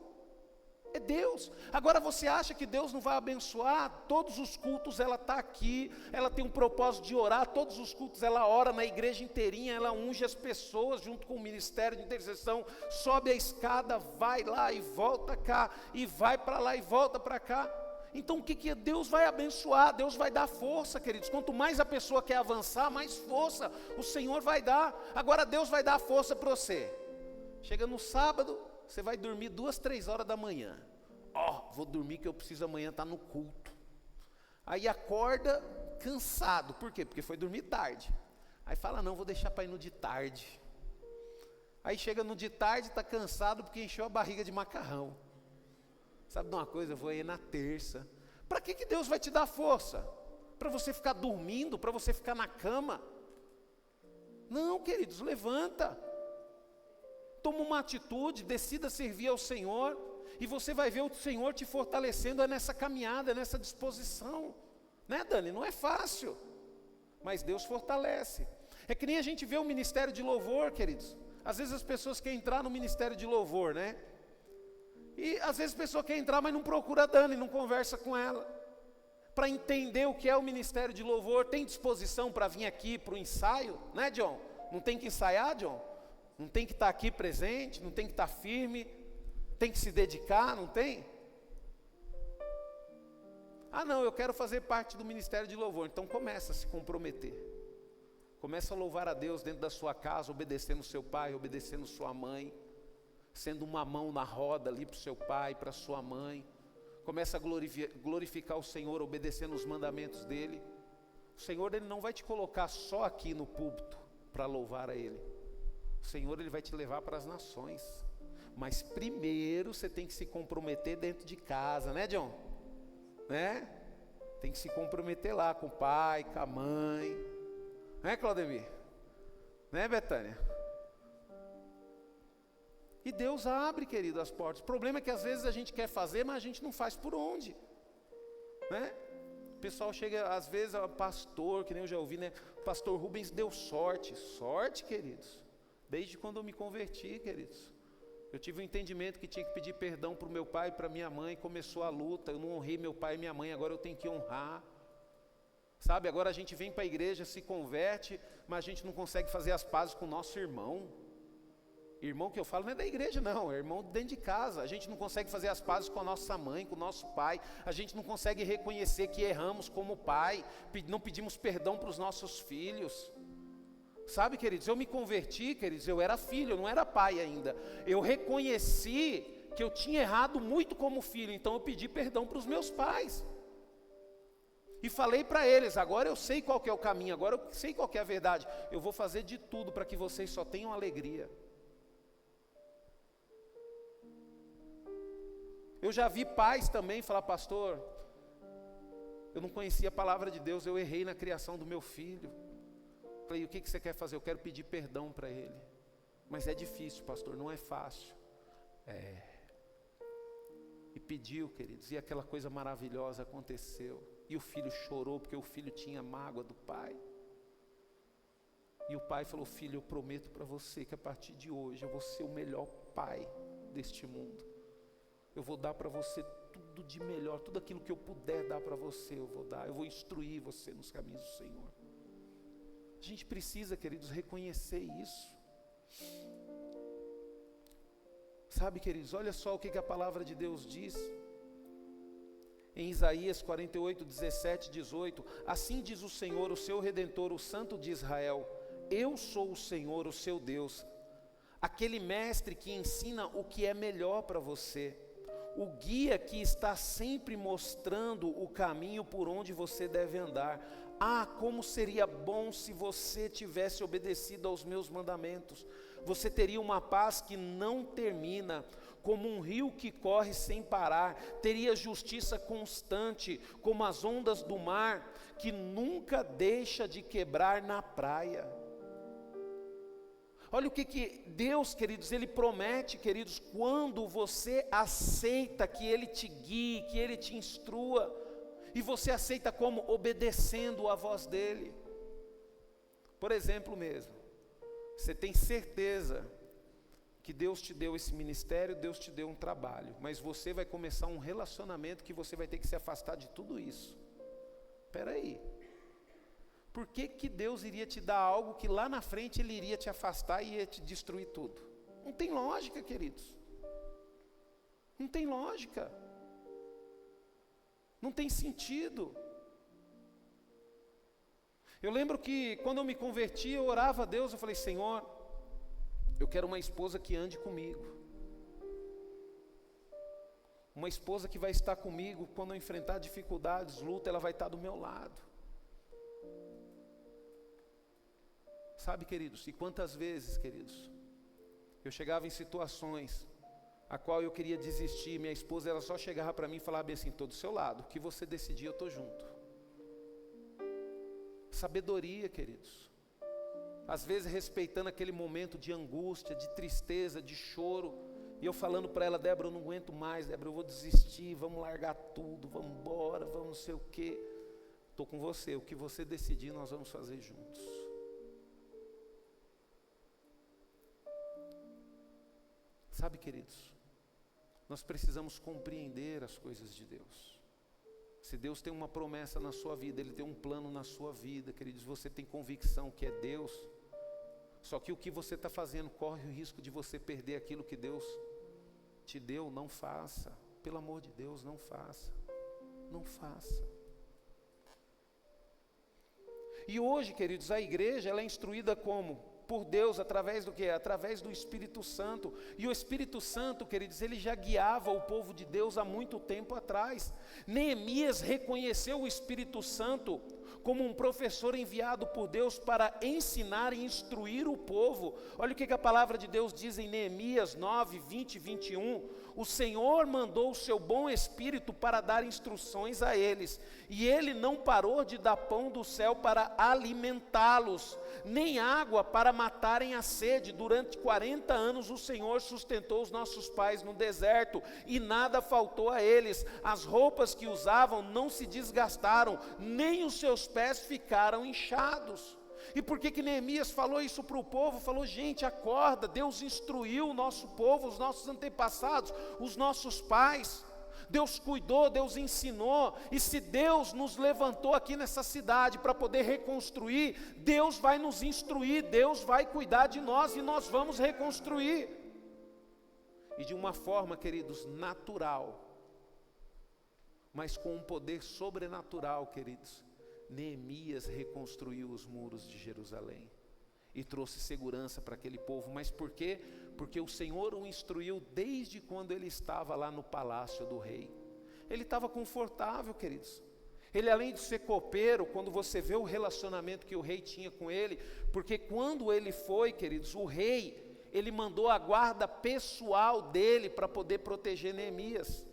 É Deus. Agora você acha que Deus não vai abençoar? Todos os cultos ela está aqui, ela tem um propósito de orar, todos os cultos ela ora na igreja inteirinha, ela unge as pessoas junto com o ministério de intercessão, sobe a escada, vai lá e volta cá, e vai para lá e volta para cá. Então o que Deus vai abençoar? Deus vai dar força, queridos. Quanto mais a pessoa quer avançar, mais força o Senhor vai dar. Agora Deus vai dar força para você. Chega no sábado, você vai dormir 2, 3 horas da manhã. Vou dormir que eu preciso amanhã estar no culto. Aí acorda cansado. Por quê? Porque foi dormir tarde. Aí fala, não, vou deixar para ir no de tarde. Aí chega no de tarde, está cansado porque encheu a barriga de macarrão. Sabe de uma coisa? Eu vou ir na terça. Para que Deus vai te dar força? Para você ficar dormindo? Para você ficar na cama? Não, queridos, levanta. Toma uma atitude, decida servir ao Senhor, e você vai ver o Senhor te fortalecendo nessa caminhada, nessa disposição. Né, Dani? Não é fácil, mas Deus fortalece. É que nem a gente vê o ministério de louvor, queridos. Às vezes as pessoas querem entrar no ministério de louvor, né? E às vezes a pessoa quer entrar, mas não procura a Dani, não conversa com ela. Para entender o que é o ministério de louvor, tem disposição para vir aqui para o ensaio, né, John? Não tem que ensaiar, John? Não tem que estar aqui presente, não tem que estar firme, tem que se dedicar, não tem? Ah não, eu quero fazer parte do ministério de louvor, então começa a se comprometer. Começa a louvar a Deus dentro da sua casa, obedecendo seu pai, obedecendo sua mãe, sendo uma mão na roda ali para o seu pai, para sua mãe. Começa a glorificar o Senhor, obedecendo os mandamentos dEle. O Senhor, Ele não vai te colocar só aqui no púlpito para louvar a Ele. O Senhor, Ele vai te levar para as nações. Mas primeiro você tem que se comprometer dentro de casa, né, John? Né? Tem que se comprometer lá com o pai, com a mãe. Né, Claudemir? Né, Betânia? E Deus abre, querido, as portas. O problema é que às vezes a gente quer fazer, mas a gente não faz por onde. Né? O pessoal chega, às vezes, pastor, que nem eu já ouvi, né? O pastor Rubens deu sorte. Sorte, queridos. Desde quando eu me converti, queridos. Eu tive um entendimento que tinha que pedir perdão para o meu pai e para minha mãe. Começou a luta, eu não honrei meu pai e minha mãe, agora eu tenho que honrar. Sabe, agora a gente vem para a igreja, se converte, mas a gente não consegue fazer as pazes com o nosso irmão. Irmão que eu falo não é da igreja não, é irmão dentro de casa. A gente não consegue fazer as pazes com a nossa mãe, com o nosso pai. A gente não consegue reconhecer que erramos como pai, não pedimos perdão para os nossos filhos. Sabe, queridos, eu me converti, queridos, eu era filho, eu não era pai ainda. Eu reconheci que eu tinha errado muito como filho, então eu pedi perdão para os meus pais. E falei para eles, agora eu sei qual que é o caminho, agora eu sei qual que é a verdade. Eu vou fazer de tudo para que vocês só tenham alegria. Eu já vi pais também falar, pastor, eu não conhecia a palavra de Deus, eu errei na criação do meu filho. Falei, o que você quer fazer? Eu quero pedir perdão para ele. Mas é difícil, pastor, não é fácil. E pediu, queridos, e aquela coisa maravilhosa aconteceu. E o filho chorou porque o filho tinha mágoa do pai. E o pai falou: filho, eu prometo para você que a partir de hoje eu vou ser o melhor pai deste mundo. Eu vou dar para você tudo de melhor, tudo aquilo que eu puder dar para você, eu vou dar. Eu vou instruir você nos caminhos do Senhor. A gente precisa, queridos, reconhecer isso. Sabe, queridos, olha só o que a palavra de Deus diz. Em Isaías 48, 17, 18. Assim diz o Senhor, o seu Redentor, o Santo de Israel: eu sou o Senhor, o seu Deus, aquele mestre que ensina o que é melhor para você, o guia que está sempre mostrando o caminho por onde você deve andar. Ah, como seria bom se você tivesse obedecido aos meus mandamentos. Você teria uma paz que não termina, como um rio que corre sem parar. Teria justiça constante, como as ondas do mar, que nunca deixa de quebrar na praia. Olha o que Deus, queridos, Ele promete, queridos, quando você aceita que Ele te guie, que Ele te instrua. E você aceita como? Obedecendo a voz dEle. Por exemplo mesmo, você tem certeza que Deus te deu esse ministério, Deus te deu um trabalho, mas você vai começar um relacionamento que você vai ter que se afastar de tudo isso. Espera aí. Por que Deus iria te dar algo que lá na frente Ele iria te afastar e ia te destruir tudo? Não tem lógica, queridos. Não tem lógica. Não tem sentido. Eu lembro que quando eu me converti, eu orava a Deus, eu falei: Senhor, eu quero uma esposa que ande comigo. Uma esposa que vai estar comigo quando eu enfrentar dificuldades, luta, ela vai estar do meu lado. Sabe, queridos, e quantas vezes, queridos, eu chegava em situações a qual eu queria desistir, minha esposa, ela só chegava para mim e falava bem assim: estou do seu lado, o que você decidir eu estou junto. Sabedoria, queridos. Às vezes respeitando aquele momento de angústia, de tristeza, de choro, e eu falando para ela: Débora, eu não aguento mais, Débora, eu vou desistir, vamos largar tudo, vamos embora, vamos não sei o quê. Estou com você, o que você decidir nós vamos fazer juntos. Sabe, queridos, nós precisamos compreender as coisas de Deus. Se Deus tem uma promessa na sua vida, Ele tem um plano na sua vida, queridos, você tem convicção que é Deus, só que o que você está fazendo corre o risco de você perder aquilo que Deus te deu. Não faça, pelo amor de Deus, não faça, não faça. E hoje, queridos, a igreja ela é instruída como? Por Deus, através do quê? Através do Espírito Santo. E o Espírito Santo, queridos, ele já guiava o povo de Deus há muito tempo atrás. Neemias reconheceu o Espírito Santo como um professor enviado por Deus para ensinar e instruir o povo. Olha o que a palavra de Deus diz em Neemias 9, 20 e 21. O Senhor mandou o seu bom Espírito para dar instruções a eles, e Ele não parou de dar pão do céu para alimentá-los, nem água para matarem a sede. Durante 40 anos o Senhor sustentou os nossos pais no deserto, e nada faltou a eles. As roupas que usavam não se desgastaram, nem os seus pés ficaram inchados. E por que Neemias falou isso para o povo? Falou: gente, acorda, Deus instruiu o nosso povo, os nossos antepassados, os nossos pais. Deus cuidou, Deus ensinou, e se Deus nos levantou aqui nessa cidade para poder reconstruir, Deus vai nos instruir, Deus vai cuidar de nós e nós vamos reconstruir. E de uma forma, queridos, natural, mas com um poder sobrenatural, queridos, Neemias reconstruiu os muros de Jerusalém e trouxe segurança para aquele povo. Mas por quê? Porque o Senhor o instruiu desde quando ele estava lá no palácio do rei. Ele estava confortável, queridos. Ele, além de ser copeiro, quando você vê o relacionamento que o rei tinha com ele, porque quando ele foi, queridos, o rei, ele mandou a guarda pessoal dele para poder proteger Neemias.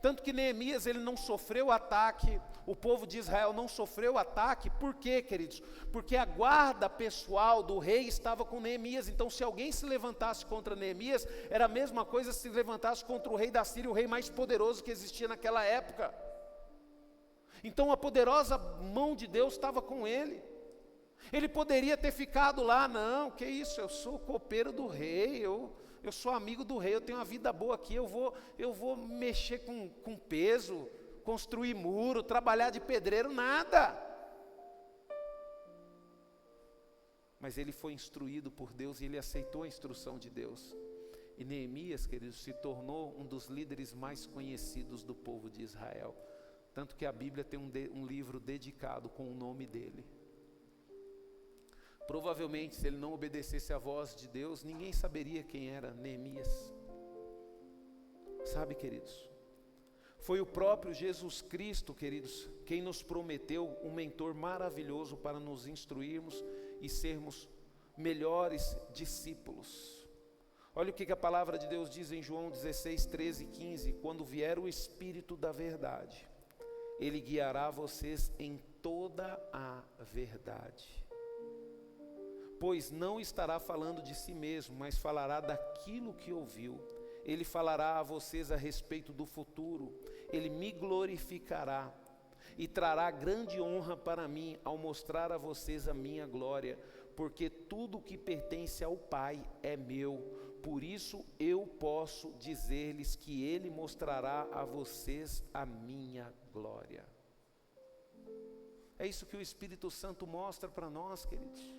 Tanto que Neemias ele não sofreu ataque, o povo de Israel não sofreu ataque. Por quê, queridos? Porque a guarda pessoal do rei estava com Neemias. Então se alguém se levantasse contra Neemias, era a mesma coisa se levantasse contra o rei da Síria, o rei mais poderoso que existia naquela época. Então a poderosa mão de Deus estava com ele. Ele poderia ter ficado lá, não, que isso, eu sou copeiro do rei, eu sou amigo do rei, eu tenho uma vida boa aqui, eu vou mexer com peso, construir muro, trabalhar de pedreiro, nada. Mas ele foi instruído por Deus e ele aceitou a instrução de Deus. E Neemias, queridos, se tornou um dos líderes mais conhecidos do povo de Israel. Tanto que a Bíblia tem um livro dedicado com o nome dele. Provavelmente, se ele não obedecesse à voz de Deus, ninguém saberia quem era Neemias. Sabe, queridos, foi o próprio Jesus Cristo, queridos, quem nos prometeu um mentor maravilhoso para nos instruirmos e sermos melhores discípulos. Olha o que a palavra de Deus diz em João 16, 13 e 15. Quando vier o Espírito da verdade, Ele guiará vocês em toda a verdade. Pois não estará falando de si mesmo, mas falará daquilo que ouviu. Ele falará a vocês a respeito do futuro. Ele me glorificará e trará grande honra para mim ao mostrar a vocês a minha glória, porque tudo que pertence ao Pai é meu. Por isso eu posso dizer-lhes que Ele mostrará a vocês a minha glória. É isso que o Espírito Santo mostra para nós, queridos.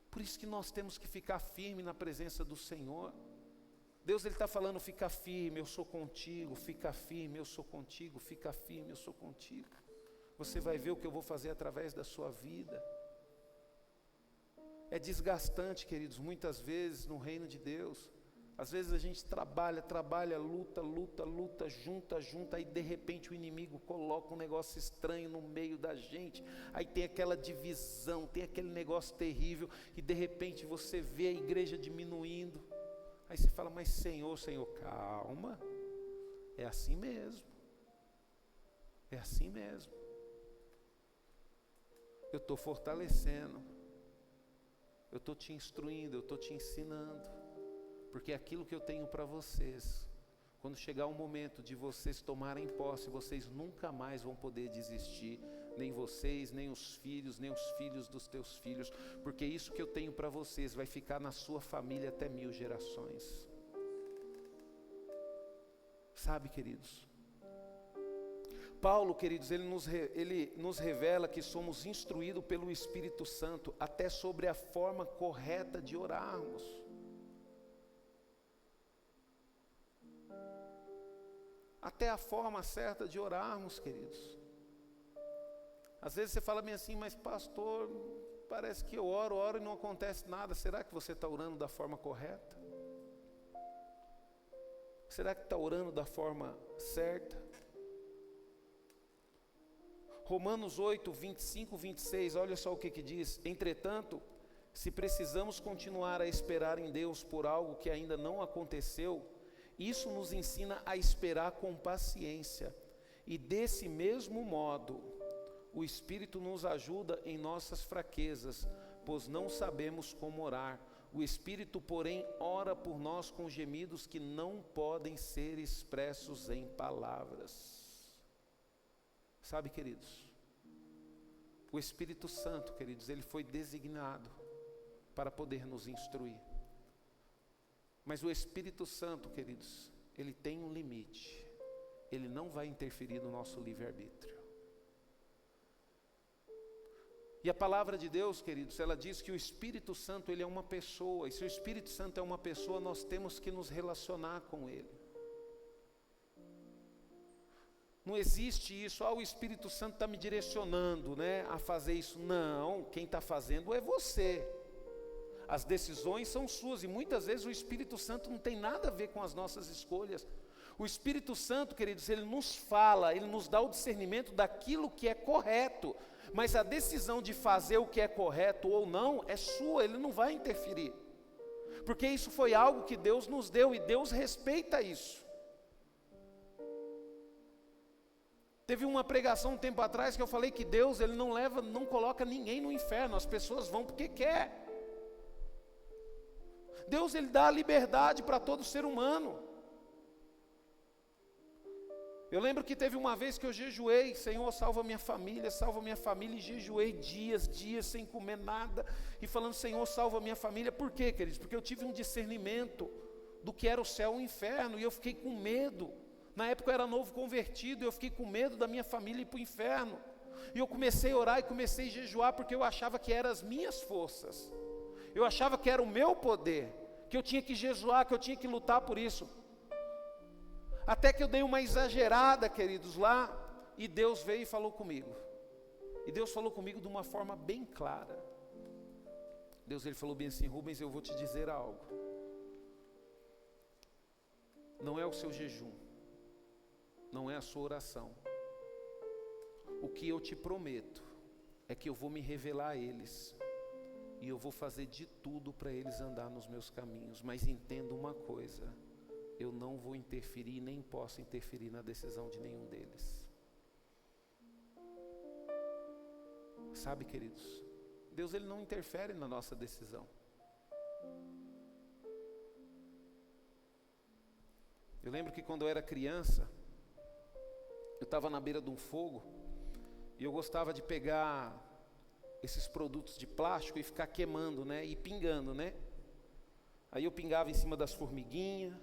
Por isso que nós temos que ficar firme na presença do Senhor. Deus está falando, fica firme, eu sou contigo, fica firme, eu sou contigo, fica firme, eu sou contigo. Você vai ver o que eu vou fazer através da sua vida. É desgastante, queridos, muitas vezes no reino de Deus. Às vezes a gente trabalha, luta, junta, e de repente o inimigo coloca um negócio estranho no meio da gente, aí tem aquela divisão, tem aquele negócio terrível, e de repente você vê a igreja diminuindo, aí você fala, mas Senhor, calma, é assim mesmo, eu estou fortalecendo, eu estou te instruindo, eu estou te ensinando, porque aquilo que eu tenho para vocês, quando chegar o momento de vocês tomarem posse, vocês nunca mais vão poder desistir, nem vocês, nem os filhos dos teus filhos, porque isso que eu tenho para vocês vai ficar na sua família até 1000 gerações. Sabe, queridos, Paulo, queridos, ele nos revela que somos instruídos pelo Espírito Santo até sobre a forma correta de orarmos. Até a forma certa de orarmos, queridos. Às vezes você fala bem assim, mas pastor, parece que eu oro e não acontece nada. Será que você está orando da forma correta? Será que está orando da forma certa? Romanos 8, 25, 26, olha só o que diz. Entretanto, se precisamos continuar a esperar em Deus por algo que ainda não aconteceu, isso nos ensina a esperar com paciência, e desse mesmo modo, o Espírito nos ajuda em nossas fraquezas, pois não sabemos como orar. O Espírito, porém, ora por nós com gemidos que não podem ser expressos em palavras. Sabe, queridos, o Espírito Santo, queridos, ele foi designado para poder nos instruir. Mas o Espírito Santo, queridos, ele tem um limite. Ele não vai interferir no nosso livre-arbítrio. E a palavra de Deus, queridos, ela diz que o Espírito Santo, ele é uma pessoa. E se o Espírito Santo é uma pessoa, nós temos que nos relacionar com ele. Não existe isso, o Espírito Santo está me direcionando, a fazer isso. Não, quem está fazendo é você. As decisões são suas, e muitas vezes o Espírito Santo não tem nada a ver com as nossas escolhas. O Espírito Santo, queridos, ele nos fala, ele nos dá o discernimento daquilo que é correto, mas a decisão de fazer o que é correto ou não é sua, ele não vai interferir, porque isso foi algo que Deus nos deu, e Deus respeita isso. Teve uma pregação um tempo atrás que eu falei que Deus, ele não coloca ninguém no inferno, as pessoas vão porque quer. Deus, ele dá a liberdade para todo ser humano. Eu lembro que teve uma vez que eu jejuei, Senhor, salva minha família, e jejuei dias sem comer nada, e falando, Senhor, salva minha família. Por quê, queridos? Porque eu tive um discernimento do que era o céu e o inferno, e eu fiquei com medo. Na época eu era novo convertido, e eu fiquei com medo da minha família ir para o inferno. E eu comecei a orar e comecei a jejuar, porque eu achava que eram as minhas forças, eu achava que era o meu poder, que eu tinha que jejuar, que eu tinha que lutar por isso. Até que eu dei uma exagerada, queridos, lá, e Deus veio e falou comigo. E Deus falou comigo de uma forma bem clara. Deus, ele falou bem assim, Rubens, eu vou te dizer algo. Não é o seu jejum, não é a sua oração. O que eu te prometo é que eu vou me revelar a eles, e eu vou fazer de tudo para eles andar nos meus caminhos. Mas entenda uma coisa, eu não vou interferir, nem posso interferir na decisão de nenhum deles. Sabe, queridos, Deus, ele não interfere na nossa decisão. Eu lembro que quando eu era criança, eu estava na beira de um fogo, e eu gostava de pegar esses produtos de plástico e ficar queimando, né, e pingando, né. Aí eu pingava em cima das formiguinhas,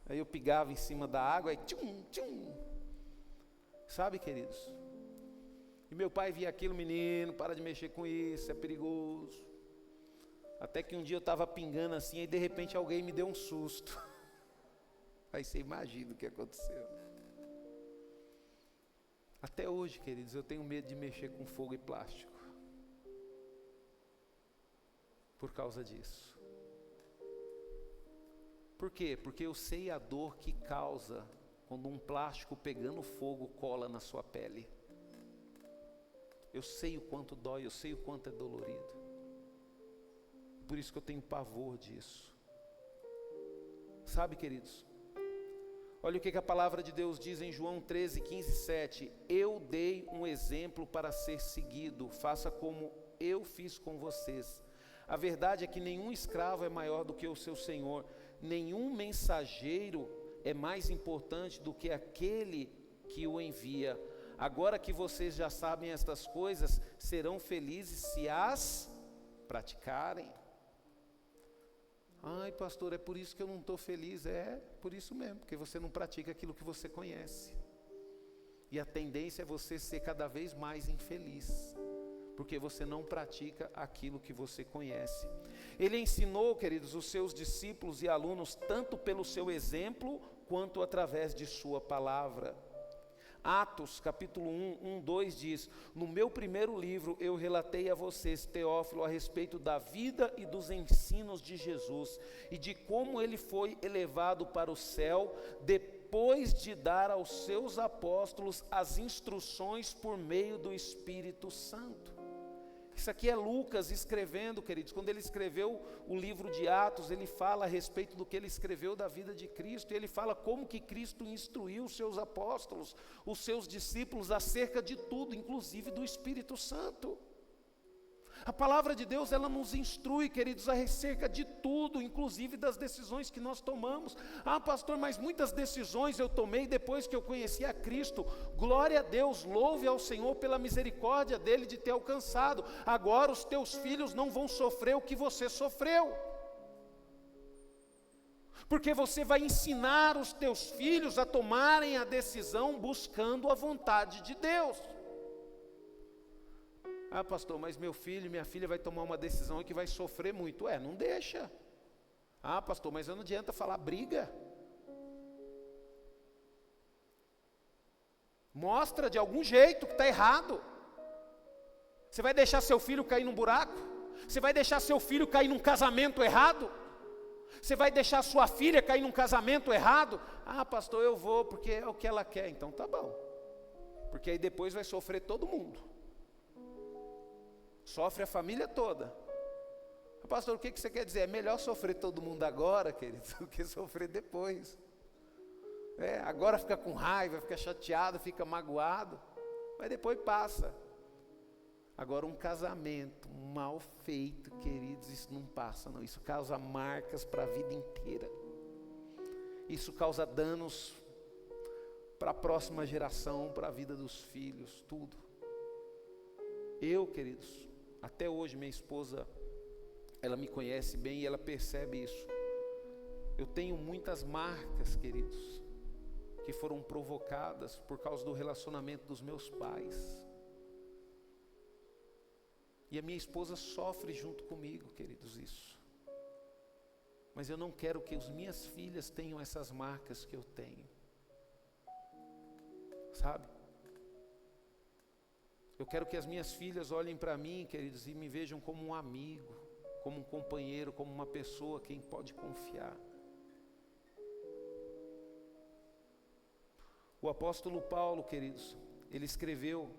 aí eu pingava em cima da água, aí tchum, tchum. Sabe, queridos? E meu pai via aquilo, menino, para de mexer com isso, é perigoso. Até que um dia eu estava pingando assim, e de repente alguém me deu um susto. Aí você imagina o que aconteceu. Até hoje, queridos, eu tenho medo de mexer com fogo e plástico. Por causa disso. Por quê? Porque eu sei a dor que causa quando um plástico pegando fogo cola na sua pele. Eu sei o quanto dói, eu sei o quanto é dolorido. Por isso que eu tenho pavor disso. Sabe, queridos? Olha o que a palavra de Deus diz em João 13, 15, 7. Eu dei um exemplo para ser seguido, faça como eu fiz com vocês. A verdade é que nenhum escravo é maior do que o seu senhor, nenhum mensageiro é mais importante do que aquele que o envia. Agora que vocês já sabem estas coisas, serão felizes se as praticarem. Ai, pastor, é por isso que eu não estou feliz. É por isso mesmo, porque você não pratica aquilo que você conhece. E a tendência é você ser cada vez mais infeliz, porque você não pratica aquilo que você conhece. Ele ensinou, queridos, os seus discípulos e alunos, tanto pelo seu exemplo, quanto através de sua palavra. Atos, capítulo 1, 2 diz: no meu primeiro livro eu relatei a vocês, Teófilo, a respeito da vida e dos ensinos de Jesus, e de como ele foi elevado para o céu, depois de dar aos seus apóstolos as instruções por meio do Espírito Santo. Isso aqui é Lucas escrevendo, queridos. Quando ele escreveu o livro de Atos, ele fala a respeito do que ele escreveu da vida de Cristo, e ele fala como que Cristo instruiu os seus apóstolos, os seus discípulos, acerca de tudo, inclusive do Espírito Santo. A palavra de Deus, ela nos instrui, queridos, acerca de tudo, inclusive das decisões que nós tomamos. Ah, pastor, mas muitas decisões eu tomei depois que eu conheci a Cristo. Glória a Deus, louve ao Senhor pela misericórdia dele de ter alcançado. Agora os teus filhos não vão sofrer o que você sofreu, porque você vai ensinar os teus filhos a tomarem a decisão buscando a vontade de Deus. Ah, pastor, mas meu filho, minha filha vai tomar uma decisão que vai sofrer muito. Não deixa. Ah, pastor, mas não adianta falar, briga. Mostra de algum jeito que está errado. Você vai deixar seu filho cair num buraco? Você vai deixar seu filho cair num casamento errado? Você vai deixar sua filha cair num casamento errado? Ah, pastor, eu vou porque é o que ela quer. Então tá bom. Porque aí depois vai sofrer todo mundo. Sofre a família toda. Pastor, o que você quer dizer? É melhor sofrer todo mundo agora, querido, do que sofrer depois. Agora fica com raiva, fica chateado, fica magoado, mas depois passa. Agora um casamento mal feito, queridos, isso não passa não. Isso causa marcas para a vida inteira. Isso causa danos para a próxima geração, para a vida dos filhos, tudo. Eu, queridos, até hoje minha esposa, ela me conhece bem e ela percebe isso. Eu tenho muitas marcas, queridos, que foram provocadas por causa do relacionamento dos meus pais. E a minha esposa sofre junto comigo, queridos, isso. Mas eu não quero que as minhas filhas tenham essas marcas que eu tenho. Sabe? Eu quero que as minhas filhas olhem para mim, queridos, e me vejam como um amigo, como um companheiro, como uma pessoa quem pode confiar. O apóstolo Paulo, queridos, ele escreveu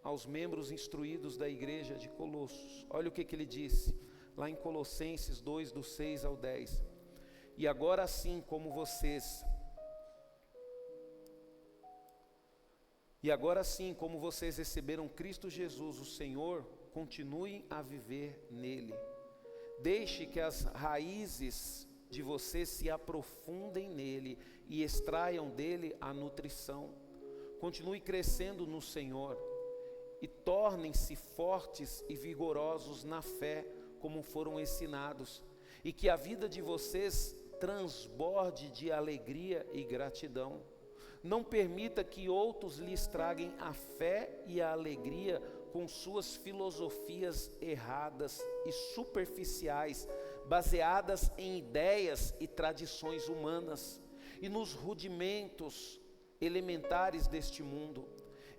aos membros instruídos da igreja de Colossos. Olha o que ele disse, lá em Colossenses 2, do 6 ao 10. E agora assim como vocês receberam Cristo Jesus, o Senhor, continuem a viver nele. Deixe que as raízes de vocês se aprofundem nele e extraiam dele a nutrição. Continue crescendo no Senhor e tornem-se fortes e vigorosos na fé, como foram ensinados, e que a vida de vocês transborde de alegria e gratidão. Não permita que outros lhe estraguem a fé e a alegria com suas filosofias erradas e superficiais, baseadas em ideias e tradições humanas e nos rudimentos elementares deste mundo,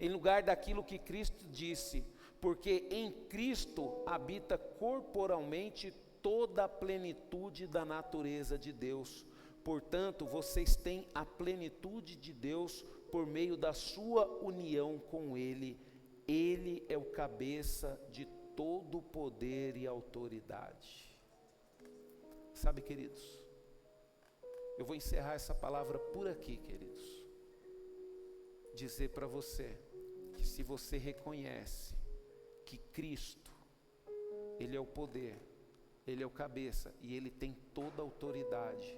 em lugar daquilo que Cristo disse, porque em Cristo habita corporalmente toda a plenitude da natureza de Deus. Portanto, vocês têm a plenitude de Deus por meio da sua união com Ele. Ele é o cabeça de todo poder e autoridade. Sabe, queridos, eu vou encerrar essa palavra por aqui, queridos. Dizer para você que se você reconhece que Cristo, Ele é o poder, Ele é o cabeça e Ele tem toda a autoridade,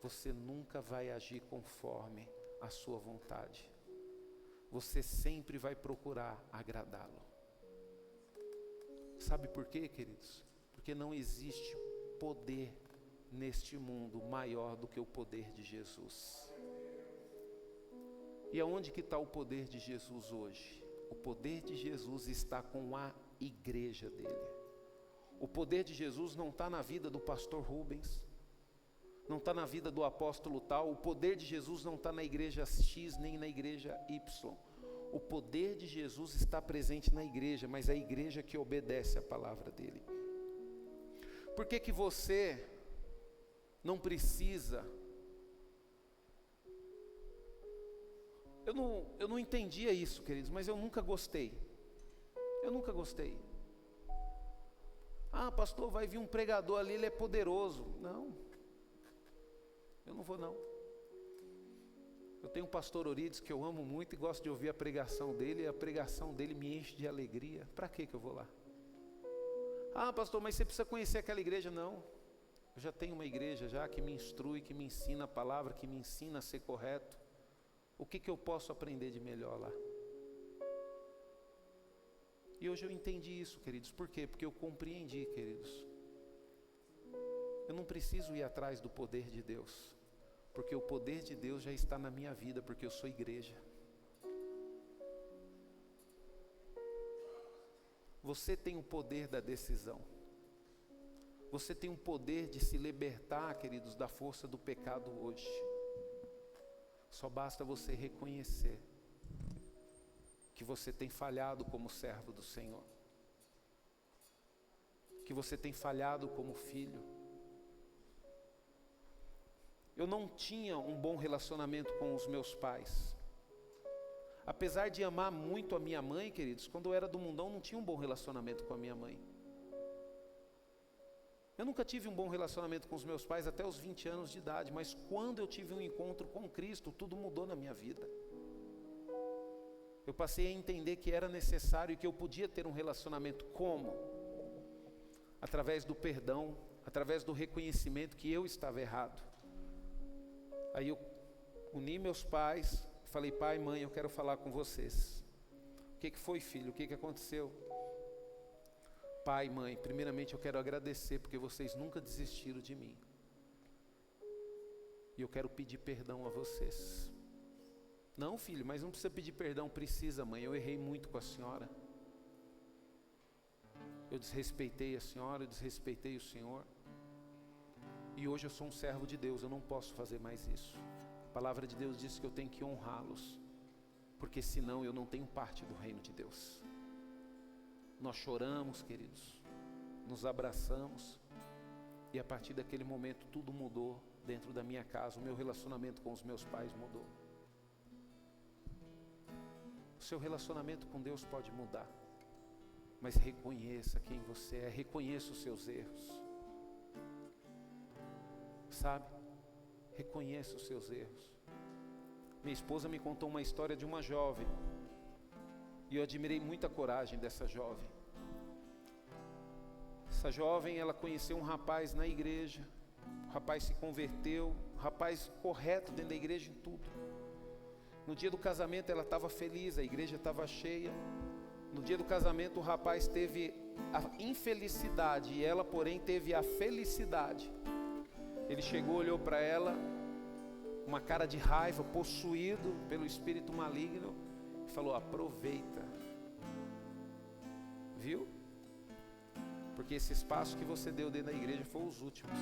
você nunca vai agir conforme a sua vontade. Você sempre vai procurar agradá-lo. Sabe por quê, queridos? Porque não existe poder neste mundo maior do que o poder de Jesus. E aonde que está o poder de Jesus hoje? O poder de Jesus está com a igreja dele. O poder de Jesus não está na vida do pastor Rubens, não está na vida do apóstolo tal. O poder de Jesus não está na igreja X nem na igreja Y. O poder de Jesus está presente na igreja, mas a igreja que obedece a palavra dele. Por que que você não precisa? Eu não entendia isso, queridos, mas eu nunca gostei. Eu nunca gostei. Ah, pastor, vai vir um pregador ali, ele é poderoso. Não, eu não vou não. Eu tenho um pastor Orides que eu amo muito e gosto de ouvir a pregação dele, e a pregação dele me enche de alegria. Para que eu vou lá? Ah, pastor, mas você precisa conhecer aquela igreja. Não, eu já tenho uma igreja já que me instrui, que me ensina a palavra, que me ensina a ser correto. O que eu posso aprender de melhor lá? E hoje eu entendi isso, queridos. Por quê? Porque eu compreendi, queridos. Eu não preciso ir atrás do poder de Deus, porque o poder de Deus já está na minha vida, porque eu sou igreja. Você tem o poder da decisão. Você tem o poder de se libertar, queridos, da força do pecado hoje. Só basta você reconhecer que você tem falhado como servo do Senhor, que você tem falhado como filho. Eu não tinha um bom relacionamento com os meus pais. Apesar de amar muito a minha mãe, queridos, quando eu era do mundão, não tinha um bom relacionamento com a minha mãe. Eu nunca tive um bom relacionamento com os meus pais até os 20 anos de idade, mas quando eu tive um encontro com Cristo, tudo mudou na minha vida. Eu passei a entender que era necessário e que eu podia ter um relacionamento. Como? Através do perdão, através do reconhecimento que eu estava errado. Aí eu uni meus pais, Falei, pai, mãe, eu quero falar com vocês. O que foi, filho? O que aconteceu? Pai, mãe, primeiramente eu quero agradecer porque vocês nunca desistiram de mim. E eu quero pedir perdão a vocês. Não, filho, mas não precisa pedir perdão. Precisa, mãe, eu errei muito com a senhora. Eu desrespeitei a senhora, eu desrespeitei o senhor. E hoje eu sou um servo de Deus, eu não posso fazer mais isso. A palavra de Deus diz que eu tenho que honrá-los, porque senão eu não tenho parte do reino de Deus. Nós choramos, queridos, nos abraçamos, e a partir daquele momento tudo mudou dentro da minha casa. O meu relacionamento com os meus pais mudou. O seu relacionamento com Deus pode mudar, mas reconheça quem você é, reconheça os seus erros. Sabe? Reconheça os seus erros. Minha esposa me contou uma história de uma jovem, e eu admirei muito a coragem dessa jovem. Essa jovem, ela conheceu um rapaz na igreja, o rapaz se converteu, um rapaz correto dentro da igreja em tudo. No dia do casamento ela estava feliz, a igreja estava cheia. No dia do casamento o rapaz teve a infelicidade e ela, porém, teve a felicidade. Ele chegou, olhou para ela, uma cara de raiva, possuído pelo espírito maligno, e falou: aproveita. Viu? Porque esse espaço que você deu dentro da igreja foi os últimos.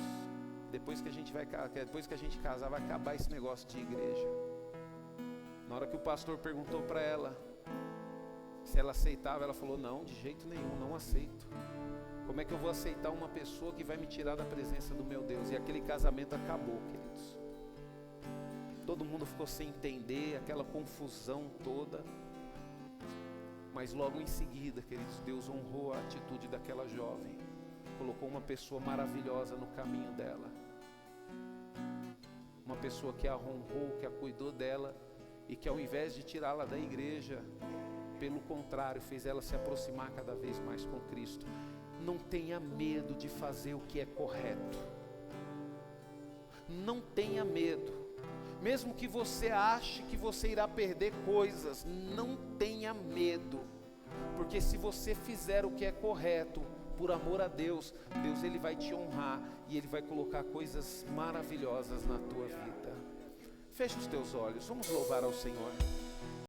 Depois que a gente casar, vai acabar esse negócio de igreja. Na hora que o pastor perguntou para ela se ela aceitava, ela falou: não, de jeito nenhum, não aceito. Como é que eu vou aceitar uma pessoa que vai me tirar da presença do meu Deus? E aquele casamento acabou, queridos. Todo mundo ficou sem entender, aquela confusão toda. Mas logo em seguida, queridos, Deus honrou a atitude daquela jovem. Colocou uma pessoa maravilhosa no caminho dela. Uma pessoa que a honrou, que a cuidou dela, e que ao invés de tirá-la da igreja, pelo contrário, fez ela se aproximar cada vez mais com Cristo. Não tenha medo de fazer o que é correto. Não tenha medo. Mesmo que você ache que você irá perder coisas, não tenha medo. Porque se você fizer o que é correto, por amor a Deus, Ele vai te honrar e Ele vai colocar coisas maravilhosas na tua vida. Feche os teus olhos, vamos louvar ao Senhor.